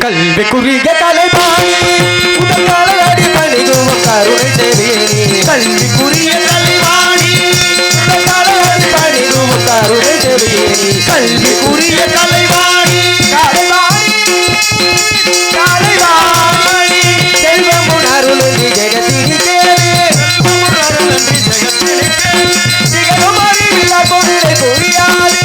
கல்விக்குரிய தலைவாணி உதவாளடி பணிதும் கருணை தேவேனி கல்விக்குரிய தலைவாணி உதவாளடி பணிதும் கருணை தேவேனி கல்விக்குரிய தலைவாணி தலைவாணி தலைவாணி செல்வமுன் அருள் ஜெகத்தினிக்கே செல்வமுன் அருள் ஜெகத்தினிக்கே திகழுமறி விழா பொருளை புரியாது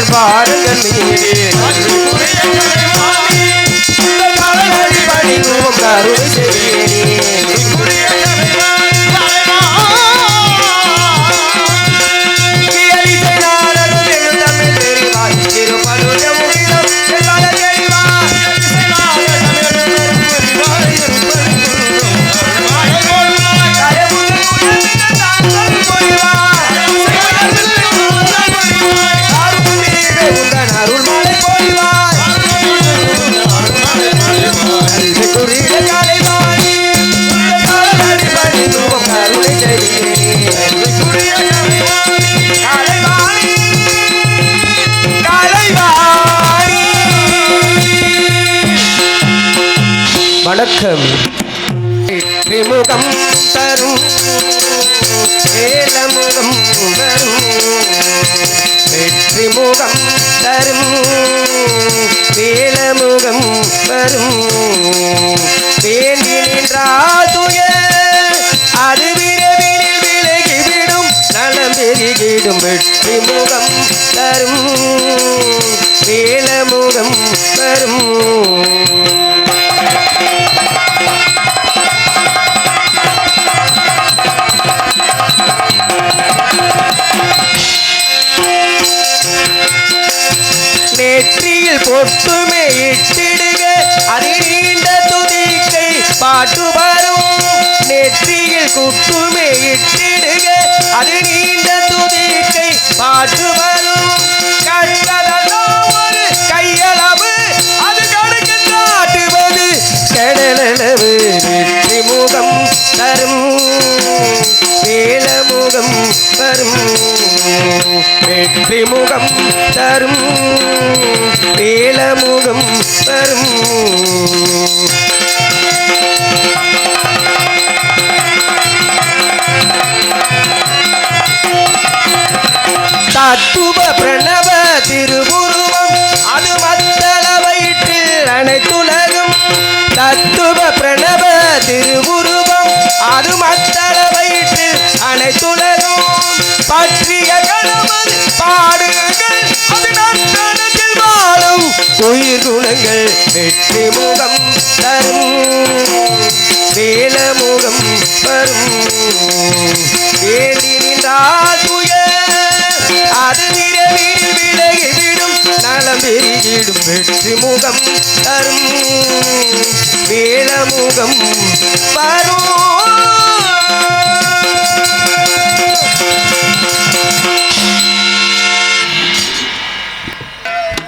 பாருங்கள் மீது பணிவும் கருணை செய்வேனே வணக்கம். வெற்றிமுகம் தரும் வேலமுகம் வரும் வெற்றிமுகம் தரும் வேலமுகம் வரும் வேண்டி நின்றாதுய அது விரைவில் விலகிவிடும் நலம் பெருகிடும் வெற்றிமுகம் தரும் வேலமுகம் வரும் நெற்றியில் பொட்டுமே இட்டிடுக அது நீண்ட துதிக்கை பாட்டு வரும் நெற்றியில் குட்டுமே இட்டிடுக அது நீண்ட துதிக்கை பாட்டு வரும் கண்டதெல்லாம் ஒரு கையளவு அது கணக்கு காட்டுவது கடலளவு வெற்றி முகம் தரும் வேலமுகம் வரும் வெற்றி முகம் தரும் வேலமுகம் வரும் தத்துவ பிரணவ திருவுருவம் அது மத்தள வயிற்றில் அனைத்துலகும் தத்துவ பிரணவ திருவுருவம் அது மத்தள வயிற்றில் அனைத்துலகும் பற்றிய கணவன் பாடுகள் அது நந்தனத்தில் வாழும் உயிர் குணங்கள் வெற்றி முகம் தரும் வேலமுகம் வரும் வேண்டி நின்றால் அது விரைவில் விலகிவிடும் நலம் பெருகிடும் வெற்றி முகம் தரும் வேலமுகம் வரும்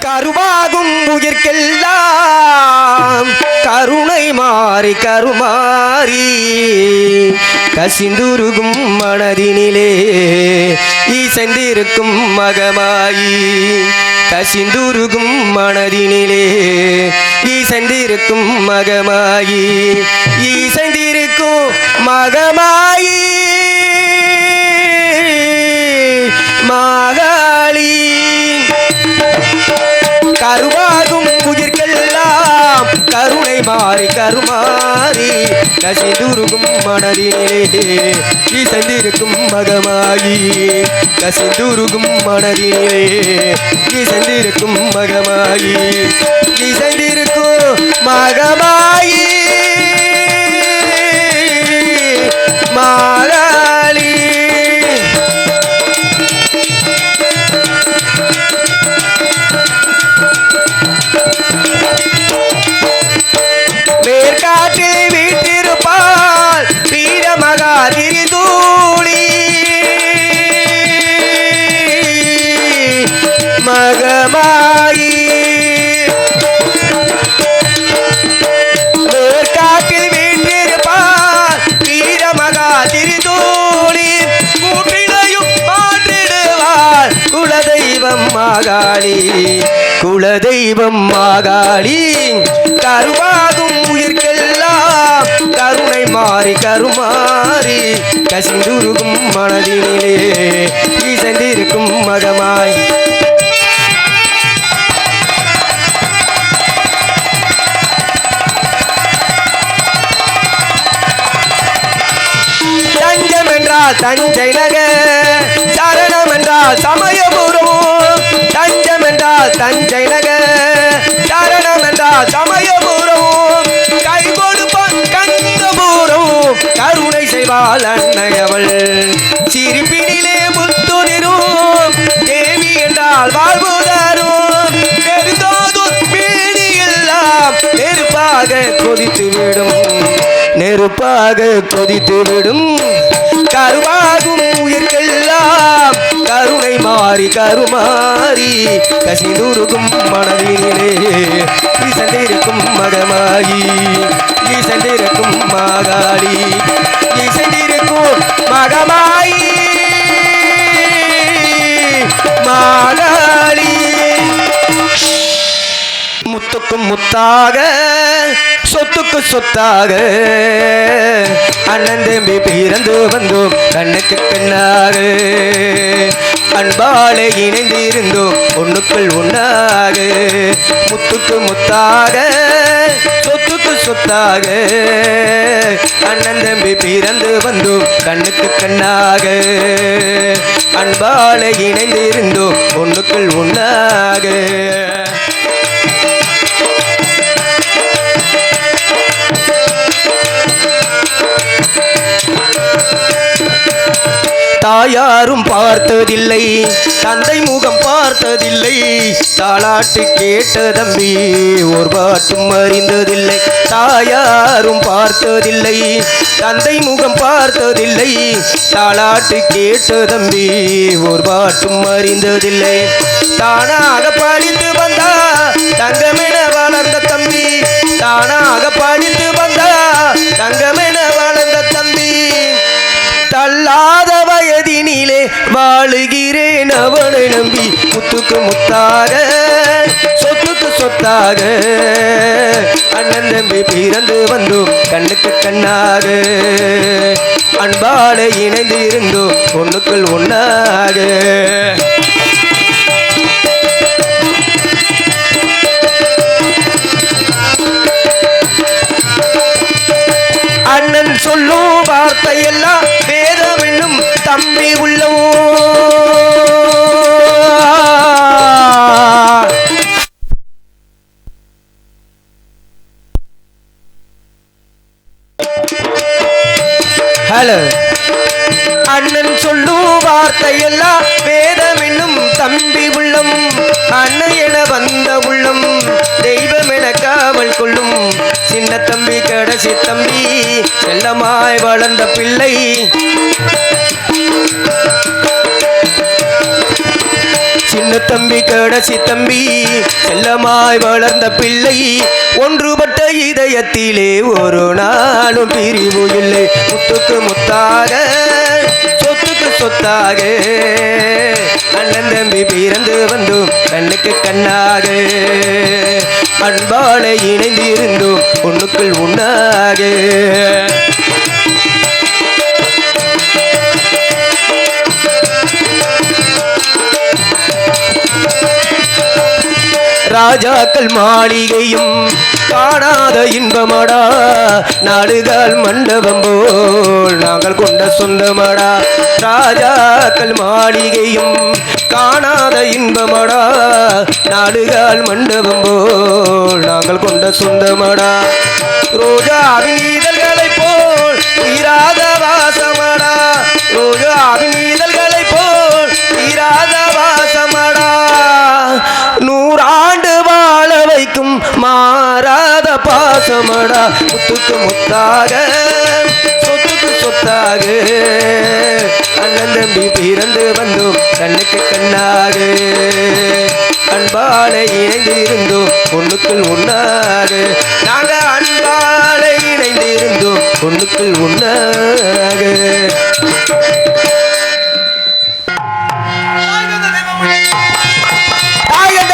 கருவாகும் உயிர்க்கெல்லாம் கருணை மாறி கருமாறி கசிந்துருகும் மனதினிலே ஈசந்திருக்கும் மகமாயி கசிந்துருகும் மனதினிலே ஈசந்திருக்கும் மகமாயி ஈசந்திருக்கும் மகமாயி மகாளி கருவாகும் உயிர்க்கெல்லாம் கருணை மாறி கருமாறி கசிந்துருகும் மனதினிலே ஈசந்திருக்கும் மகமாயி கசிந்துருகும் மனதினிலே ஈசந்திருக்கும் மகமாயி ஈசந்திருக்கும் மகமாயி மாகாளி மேற்காற்றில் வீட்டிருப்பாள் வீரமகா திரிதூளி மகமாயி மேற்காற்றில் வீட்டிருப்பாள் மாகாளி குலதெய்வம் மாகாளி கருவாகும் உயிர்க்கெல்லாம் கருணை மாறி கருமாறி கசிந்துருகும் மனதினிலே இசைந்திருக்கும் மகமாய் தஞ்சம் என்றால் தஞ்சை நகர் சரணம் என்றால் சமயபுரம் தஞ்சம் என்றால் தஞ்சை நகர் சரணம் என்றால் சமயபுரம் கை கொடுப்பான் கந்தபுரம் கருணை செய்வாள் அன்னையவள் சிரிப்பினிலே முத்துனிரும் தேவி என்றால் வாழ்வு தரும் பெருந்தோதும் பீடி எல்லாம் நெருப்பாக கொதித்துவிடும் நெருப்பாக கொதித்துவிடும் கருவாகும் உயிர்க்கெல்லாம் கருணை மாறி கருமாறி கசிந்துருகும் மனதினிலே இசைந்திருக்கும் மகமாயி இசைந்திருக்கும் மாகாளி இசைந்திருக்கும் மகமாயி மாகாளி முத்துக்கும் முத்தாக சொத்துக்கு சொத்தாக அண்ணன் தம்பி பிறந்து வந்தோம் கண்ணுக்கு கண்ணாக அன்பாலே இணைந்து இருந்தோம் ஒண்ணுக்குள் ஒண்ணாக முத்துக்கு முத்தாக சொத்துக்கு சொத்தாக அண்ணன் தம்பி பிறந்து வந்தோம் கண்ணுக்கு கண்ணாக அன்பாலே இணைந்து இருந்தோம் ஒண்ணுக்குள் ஒண்ணாக தாயாரும் பார்த்ததில்லை தந்தை முகம் பார்த்ததில்லை தாளாட்டு கேட்ட தம்பி ஒரு பாட்டும் அறிந்ததில்லை தாயாரும் பார்த்ததில்லை தந்தை முகம் பார்த்ததில்லை தாளாட்டு கேட்ட தம்பி ஒரு பாட்டும் அறிந்ததில்லை தானாக படித்து வந்தா தங்கமென வளர்ந்த தம்பி தானாக படித்து வந்தா தங்கமென வளர்ந்த தம்பி தள்ளாத வயதினிலே வாழுகிறேன் அவனை நம்பி முத்துக்கு முத்தாக சொத்துக்கு சொத்தாக அண்ணன் தம்பி பிறந்து வந்தோம் கண்ணுக்கு கண்ணாக அன்பால இணைந்து இருந்தோம் ஒண்ணுக்குள் ஒண்ணாக அண்ணன் சொல்லும் வார்த்தையெல்லாம் வேதம் என்னும் தம்பி உள்ளவோ ஹலோ அண்ணன் சொல்லும் வார்த்தையெல்லாம் வேதம் என்னும் தம்பி உள்ளம் அண்ணன் என வந்த உள்ளம் தெய்வம் என காவல் கொள்ளும் சின்ன தம்பி கடைசி தம்பி செல்லமாய் வளர்ந்த பிள்ளை சின்ன தம்பி கடைசி தம்பி செல்லமாய் வளர்ந்த பிள்ளை ஒன்றுபட்ட இதயத்திலே ஒரு நாளும் பிரிவு இல்லை முத்துக்கு முத்தாக சொத்துக்கு சொத்தாக அண்ணன் தம்பி பிறந்து வந்தோம் கண்ணுக்கு கண்ணாக அன்பால இணைந்து இருந்தோம் ஒண்ணுக்குள் ஒண்ணாக ராஜாக்கள் மாளிகையும் காணாத இன்பமடா நாடுகள் மண்டபம் போல் நாங்கள் கொண்ட சொந்தமடா ராஜாக்கள் மாளிகையும் காணாத இன்பமடா நாடுகள் மண்டபம் போல் நாங்கள் கொண்ட சொந்தமடா ரோஜாவின் இதழ்களை போல் தீராத வாசமடா ரோஜாவின் இதழ்களை போல் தீராத வாசமடா நூறாண்டு வாழ வைக்கும் மாறாத பாசமடா முத்துக்கு முத்தாக சொத்துக்கு சொத்தாக அண்ணன் தம்பி பிறந்து வந்தோம் கண்ணுக்கு கண்ணாக அன்பால இணைந்து இருந்தோம் ஒண்ணுக்குள் ஒண்ணாக நாங்க அன்பால இணைந்து இருந்தோம் ஒண்ணுக்குள் ஒண்ணாக தாயக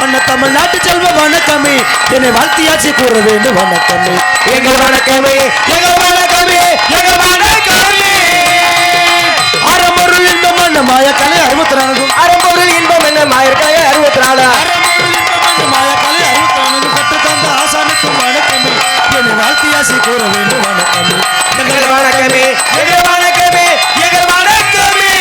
அண்ணன் தமிழ்நாட்டு செல்வ வணக்கமே என்னை வாழ்த்தியாச்சு கூற வேண்டும் வணக்கமே எங்கள் வணக்கமே எங்கள் வணக்கமே எங்கள் வணக்கமே அறம்பொருள் இன்பம் என்ன மாயக்கலை 64 அறம்பொருள் இன்பம் என்ன மாயக்கலை 64 மாயக்கலை 64 கற்றுத்தந்த ஆசானுக்கு வணக்கமே என்னை வாழ்த்தியாச்சு கூற வேண்டும் வணக்கமே எங்கள் வணக்கமே எங்கள் வணக்கமே எங்கள் வணக்கமே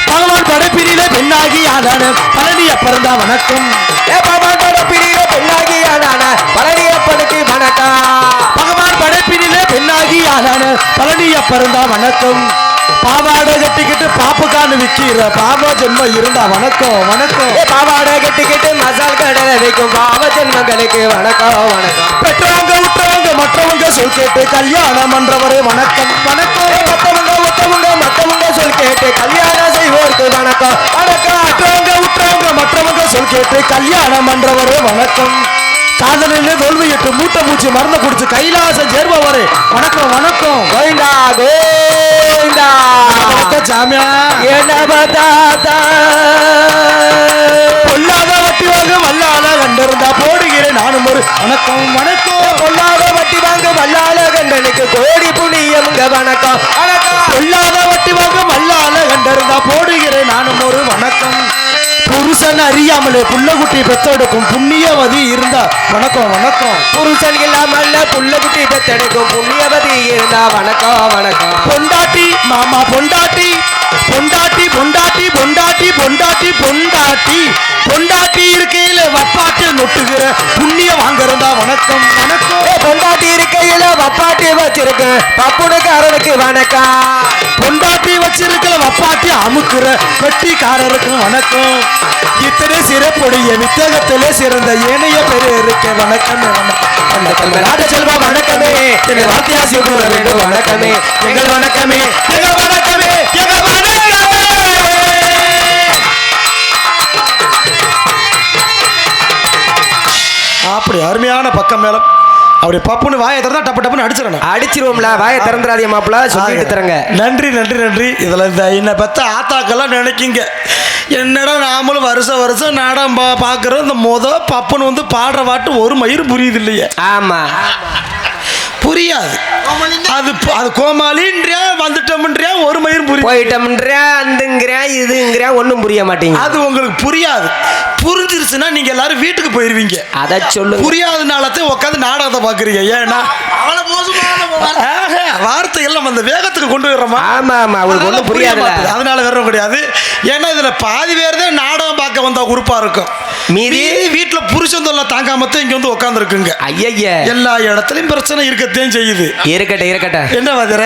பகவான் படைப்பிரியில பெண்ணாகி ஆனான பழனிய பிறந்தா வணக்கம் பகவான் படைப்பிரியில பெண்ணாகி ஆனான பழனியப்பனுக்கு வணக்கம் பகவான் படைப்பிரியில பெண்ணாகி ஆனான பழனிய பிறந்தா வணக்கம் பாவாடை கட்டிக்கிட்டு பாப்புக்கான்னு விக்கிற பாவ ஜென்மம் இருந்தா வணக்கம் வணக்கம் பாவாடை கட்டிக்கிட்டு மசால் கடலை வைக்கும் பாவ ஜென்மங்களுக்கு வணக்கம் வணக்கம் பெற்றவங்க விட்டவங்க மற்றவங்க சொல் கேட்டு கல்யாணம் பண்றவரே வணக்கம் வணக்கம் மற்றவங்க சொல் கேட்டு கல்யாணம் செய்வோருக்கு வணக்கம் வணக்கம் பெற்றவங்க விட்டவங்க மற்றவங்க சொல் கேட்டு கல்யாணம் பண்றவரே வணக்கம் காதலிலே தோல்வியிட்டு மூட்டை மூச்சு மருந்து குடிச்சு கைலாசம் சேர்பவரே வணக்கம் வணக்கம் கோவிந்தா கோவிந்தா சாமியா என்ன தாத்தா பொல்லாத வட்டி வாங்க வல்லால கண்டிருந்தா போடுகிறேன் நானும் ஒரு வணக்கம் வணக்கம் பொல்லாத வட்டி வாங்க வல்லால கண்டனுக்கு கோடி புண்ணியம்ங்க வணக்கம் வணக்கம் பொல்லாத வட்டி வாங்க வல்லால கண்டிருந்தா போடுகிறேன் நானும் ஒரு வணக்கம் புருஷன் அறியாமலே புள்ளகுட்டி பெத்தெடுக்கும் புண்ணியவதி இருந்தா வணக்கம் வணக்கம் புருஷன் இல்லாமல்ல புள்ளகுட்டி பெத்தெடுக்கும் புண்ணியவதி இருந்தா வணக்கம் வணக்கம் பொண்டாட்டி மாமா பொண்டாட்டி பொண்டாட்டி பொண்டாட்டி பொண்டாட்டி பொண்டாட்டி பொண்டாட்டி பொண்டாட்டி இருக்கையில வப்பாட்டி நொட்டுகிற புண்ணிய வாங்கறதா வணக்கம் வணக்கம் பொண்டாட்டி இருக்கையில வப்பாட்டி வச்சிருக்கு பப்புனுக்காரனுக்கு வணக்கம் பொண்டாட்டி வச்சிருக்கிற வப்பாட்டி அமுக்குற வெட்டிக்காரருக்கு வணக்கம் இத்தனை சிறப்புடைய வித்தகத்திலே சிறந்த ஏனைய பெரு இருக்க வணக்கமே வணக்கம் நாட்டு செல்வா வணக்கமே எங்கள் வாத்தியாசி கூற வேண்டும் வணக்கமே எங்கள் வணக்கமே எங்கள் வணக்கமே எங்கள் வணக்கமே அப்படி அருமையான பக்கம் மேலம் அப்படி பப்புன்னு வாயை திறந்தா டப்பு டப்புன்னு அடிச்சிடணும் அடிச்சிருவோம்ல வாயை திறந்துடாதீங்க மாப்பிள்ள சொல்லிட்டு தரங்க நன்றி நன்றி நன்றி இதில் இந்த என்னை பற்ற ஆத்தாக்கெல்லாம் நினைக்கிங்க என்னடா நாமளும் வருஷம் நாடகம் பார்க்குறோம் இந்த பப்புன்னு வந்து பாடுற பாட்டு ஒரு மயிரும் புரியுது இல்லையே ஆமா புரியாது அது அது கோமாளின்றியா வந்துட்டோம்ன்றியா ஒரு மயிரும் புரியும் போயிட்டோம்ன்றேன் அந்துங்கிறேன் இதுங்கிறேன் ஒன்றும் புரிய மாட்டேங்க அது உங்களுக்கு புரியாது புரிஞ்சிருச்சுன்னா நீங்க எல்லாரும் வீட்டுக்கு போயிருவீங்க அதை சொல்லு புரியாதனாலதான் உட்காந்து நாடகத்தை பாக்குறீங்க ஏன்னா வார்த்தை எல்லாம் அந்த வேகத்துக்கு கொண்டு வர்றோமா ஆமா ஆமா அவங்களுக்கு ஒன்றும் புரியாது அதனால வேற கிடையாது ஏன்னா இதுல பாதி பேர் தான் நாடகம் பார்க்க வந்தா உறுப்பா இருக்கும் மீதி வீட்டுல புருஷன் தொல்லை தாங்காமத்தான் இங்க வந்து உட்கார்ந்து இருக்குங்க ஐயா எல்லா இடத்துலயும் பிரச்சனை இருக்கத்தையும் செய்யுது இருக்கட்டும் என்ன வாதர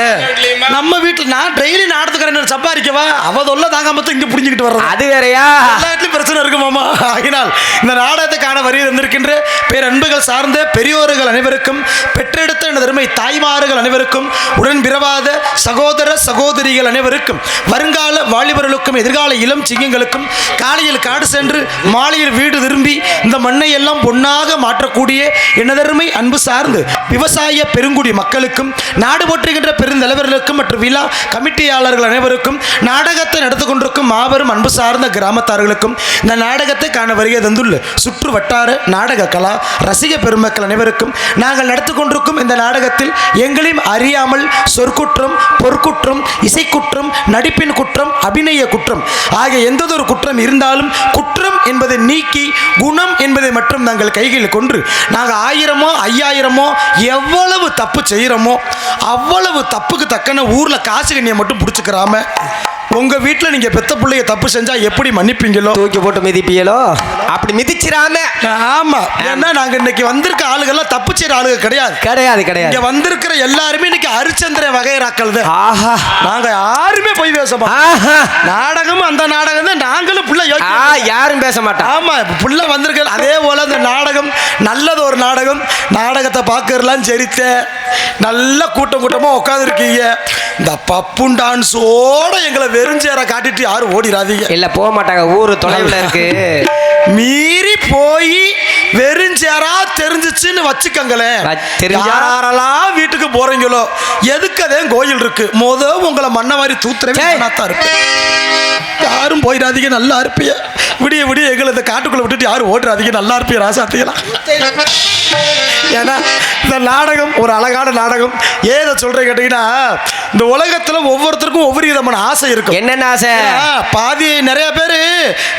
நம்ம வீட்டுல நான் டெய்லி நாடகத்துக்கு சம்பாதிக்கவா அவ தொல்லை தாங்காமத்தான் இங்க புரிஞ்சுக்கிட்டு வர்றது அது வேறையா எல்லா இடத்துலயும் பிரச்சனை இருக்கு மாமா ஆகினால் இந்த நாடகத்தை காண வரி வந்திருக்கின்ற பேரன்புகள் சார்ந்த பெரியோர்கள் அனைவருக்கும் பெற்றெடுத்த எனது தாய்மார்கள் அனைவருக்கும் உடன் பிறவாத சகோதர சகோதரிகள் அனைவருக்கும் வருங்கால வாலிபர்களுக்கும் எதிர்கால இளம் சிங்கங்களுக்கும் காலையில் காடு சென்று மாலையில் வீடு திரும்பி இந்த மண்ணை எல்லாம் பொன்னாக மாற்றக்கூடிய எனதருமை அன்பு சார்ந்து விவசாய பெருங்குடி மக்களுக்கும் நாடு போற்றுகின்ற பெருந்தலைவர்களுக்கும் மற்றும் விழா கமிட்டியாளர்கள் அனைவருக்கும் நாடகத்தை நடத்தி கொண்டிருக்கும் மாபெரும் அன்பு சார்ந்த கிராமத்தார்களுக்கும் இந்த நாடகத்தை காண வருகை தந்துள்ள சுற்று வட்டார நாடக கலா ரசிக பெருமக்கள் அனைவருக்கும் நாங்கள் நடத்தி கொண்டிருக்கும் இந்த நாடகத்தில் எங்களையும் அறியாமல் சொற்குற்றம் பொற்குற்றம் இசைக்குற்றம் நடிப்பின் குற்றம் அபிநய குற்றம் ஆகிய எந்ததொரு குற்றம் இருந்தாலும் குற்றம் என்பதை நீக்கி குணம் என்பதை மட்டும் நாங்கள் கைகளில் கொண்டு நாங்கள் 1000மோ 5000மோ எவ்வளவு தப்பு செய்கிறோமோ அவ்வளவு தப்புக்கு தக்கன ஊரில் காசு கண்ணியை மட்டும் பிடிச்சிக்கிறாம உங்க வீட்டில் நீங்க பெத்த பிள்ளைய தப்பு செஞ்சா எப்படி மன்னிப்பீங்களோ தூக்கி போட்டு மிதிப்பீங்களோ அப்படி மிதிச்சிராம ஆமா ஏன்னா நாங்க இன்னைக்கு வந்திருக்க ஆளுகள்லாம் தப்பு செய்யற ஆளுங்க கிடையாது இங்க வந்திருக்கிற எல்லாருமே இன்னைக்கு ஹரிச்சந்திர வகைராக்கள் தான். ஆஹா நாங்க யாருமே போய் பேச நாடகம் அந்த நாடகம் தான் நாங்களும் புள்ள யாரும் பேச மாட்டோம். ஆமா புள்ள வந்திருக்க அதே போல இந்த நாடகம் நல்லது ஒரு நாடகம் நாடகத்தை பார்க்கறலாம் சரித்த நல்ல கூட்டமா உட்காந்துருக்கீங்க இந்த பப்புன் டான்ஸோட எங்களை வெறுஞ்சேர காட்டிட்டு யாரும் ஓடிடாதீங்க இல்ல போக மாட்டாங்க ஊரு தொலைவில் இருக்கு மீறி போய் வெறுஞ்சேரா தெரிஞ்சிச்சுன்னு வச்சுக்கங்களேன். தெரிஞ்சா? யாரெல்லாம் வீட்டுக்கு போறீங்களோ எதுக்கு அதே கோயில் இருக்கு உங்களை மண்ண மாதிரி தூத்துறவே தான் இருப்பேன். யாரும் போயிடாதீங்க, நல்லா இருப்பீங்க. விடிய விடிய எங்களை இந்த காட்டுக்குள்ள விட்டுட்டு யாரும் ஓடுறாதீங்க, நல்லா இருப்பீங்க ராசாத்திக்கலாம். ஏன்னா இந்த நாடகம் ஒரு அழகான நாடகம். ஏதை சொல்றேன் கேட்டீங்கன்னா, இந்த உலகத்துல ஒவ்வொருத்தருக்கும் ஒவ்வொரு விதமான ஆசை இருக்கும். என்னென்ன ஆசை? பாதி நிறைய பேரு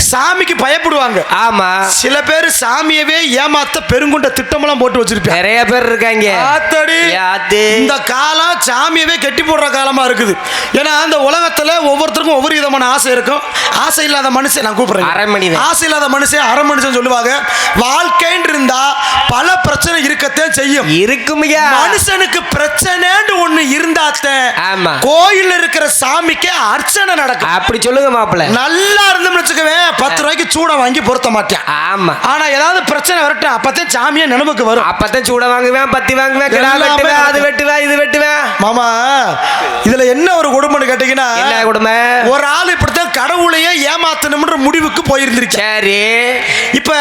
சாமிக்கு பயப்படுவாங்க. ஆமா. சில பேர் சாமியவே ஏமாத்த பெருங்குண்ட திட்டமெல்லாம் போட்டு வச்சிருப்பாங்க. நிறைய பேர் இருக்காங்க. இந்த காலம் சாமியவே கெட்டி போடுற காலமா இருக்குது. ஏன்னா அந்த உலகத்துல ஒவ்வொருத்தருக்கும் ஒவ்வொரு விதமான ஆசை இருக்கும். ஆசை இல்லாத மனுஷன் நான் கூப்பிடுறேன் ஆசை இல்லாத மனுஷன் அரை மனுஷன் சொல்லுவாங்க. வாழ்க்கைன்னு இருந்தா பல பிரச்சனை இருக்கத்தான் செய்யும். இருக்குமையா? மனுஷனுக்கு பிரச்சனைன்னு ஒண்ணு இருந்தாத்த கோயில் இருக்கிற சாமிக்கு அர்ச்சனை நடக்கும். அப்படி சொல்லுங்க மாப்பிள்ள. நல்லா இருந்தோம்னு வச்சுக்கவே 10 ரூபாய்க்கு சூட வாங்கி பொருத்த மாட்டேன். ஆமா. ஆனா ஏதாவது பிரச்சனை வரட்டும், அப்பதான் சாமியே நினைவுக்கு வரும். அப்பதான் சூட வாங்குவேன், பத்தி வாங்குவேன், அது வெட்டுவேன், இது வெட்டுவேன். மாமா இதுல என்ன ஒரு கொடுமைன்னு கேட்டீங்கன்னா, என்ன கொடுமை? ஒரு ஆள் இப்படித்தான் கடவுளையே ஏமாத்தணும்ன்ற முடிவுக்கு போயிருந்திருக்கு. சரி. இப்ப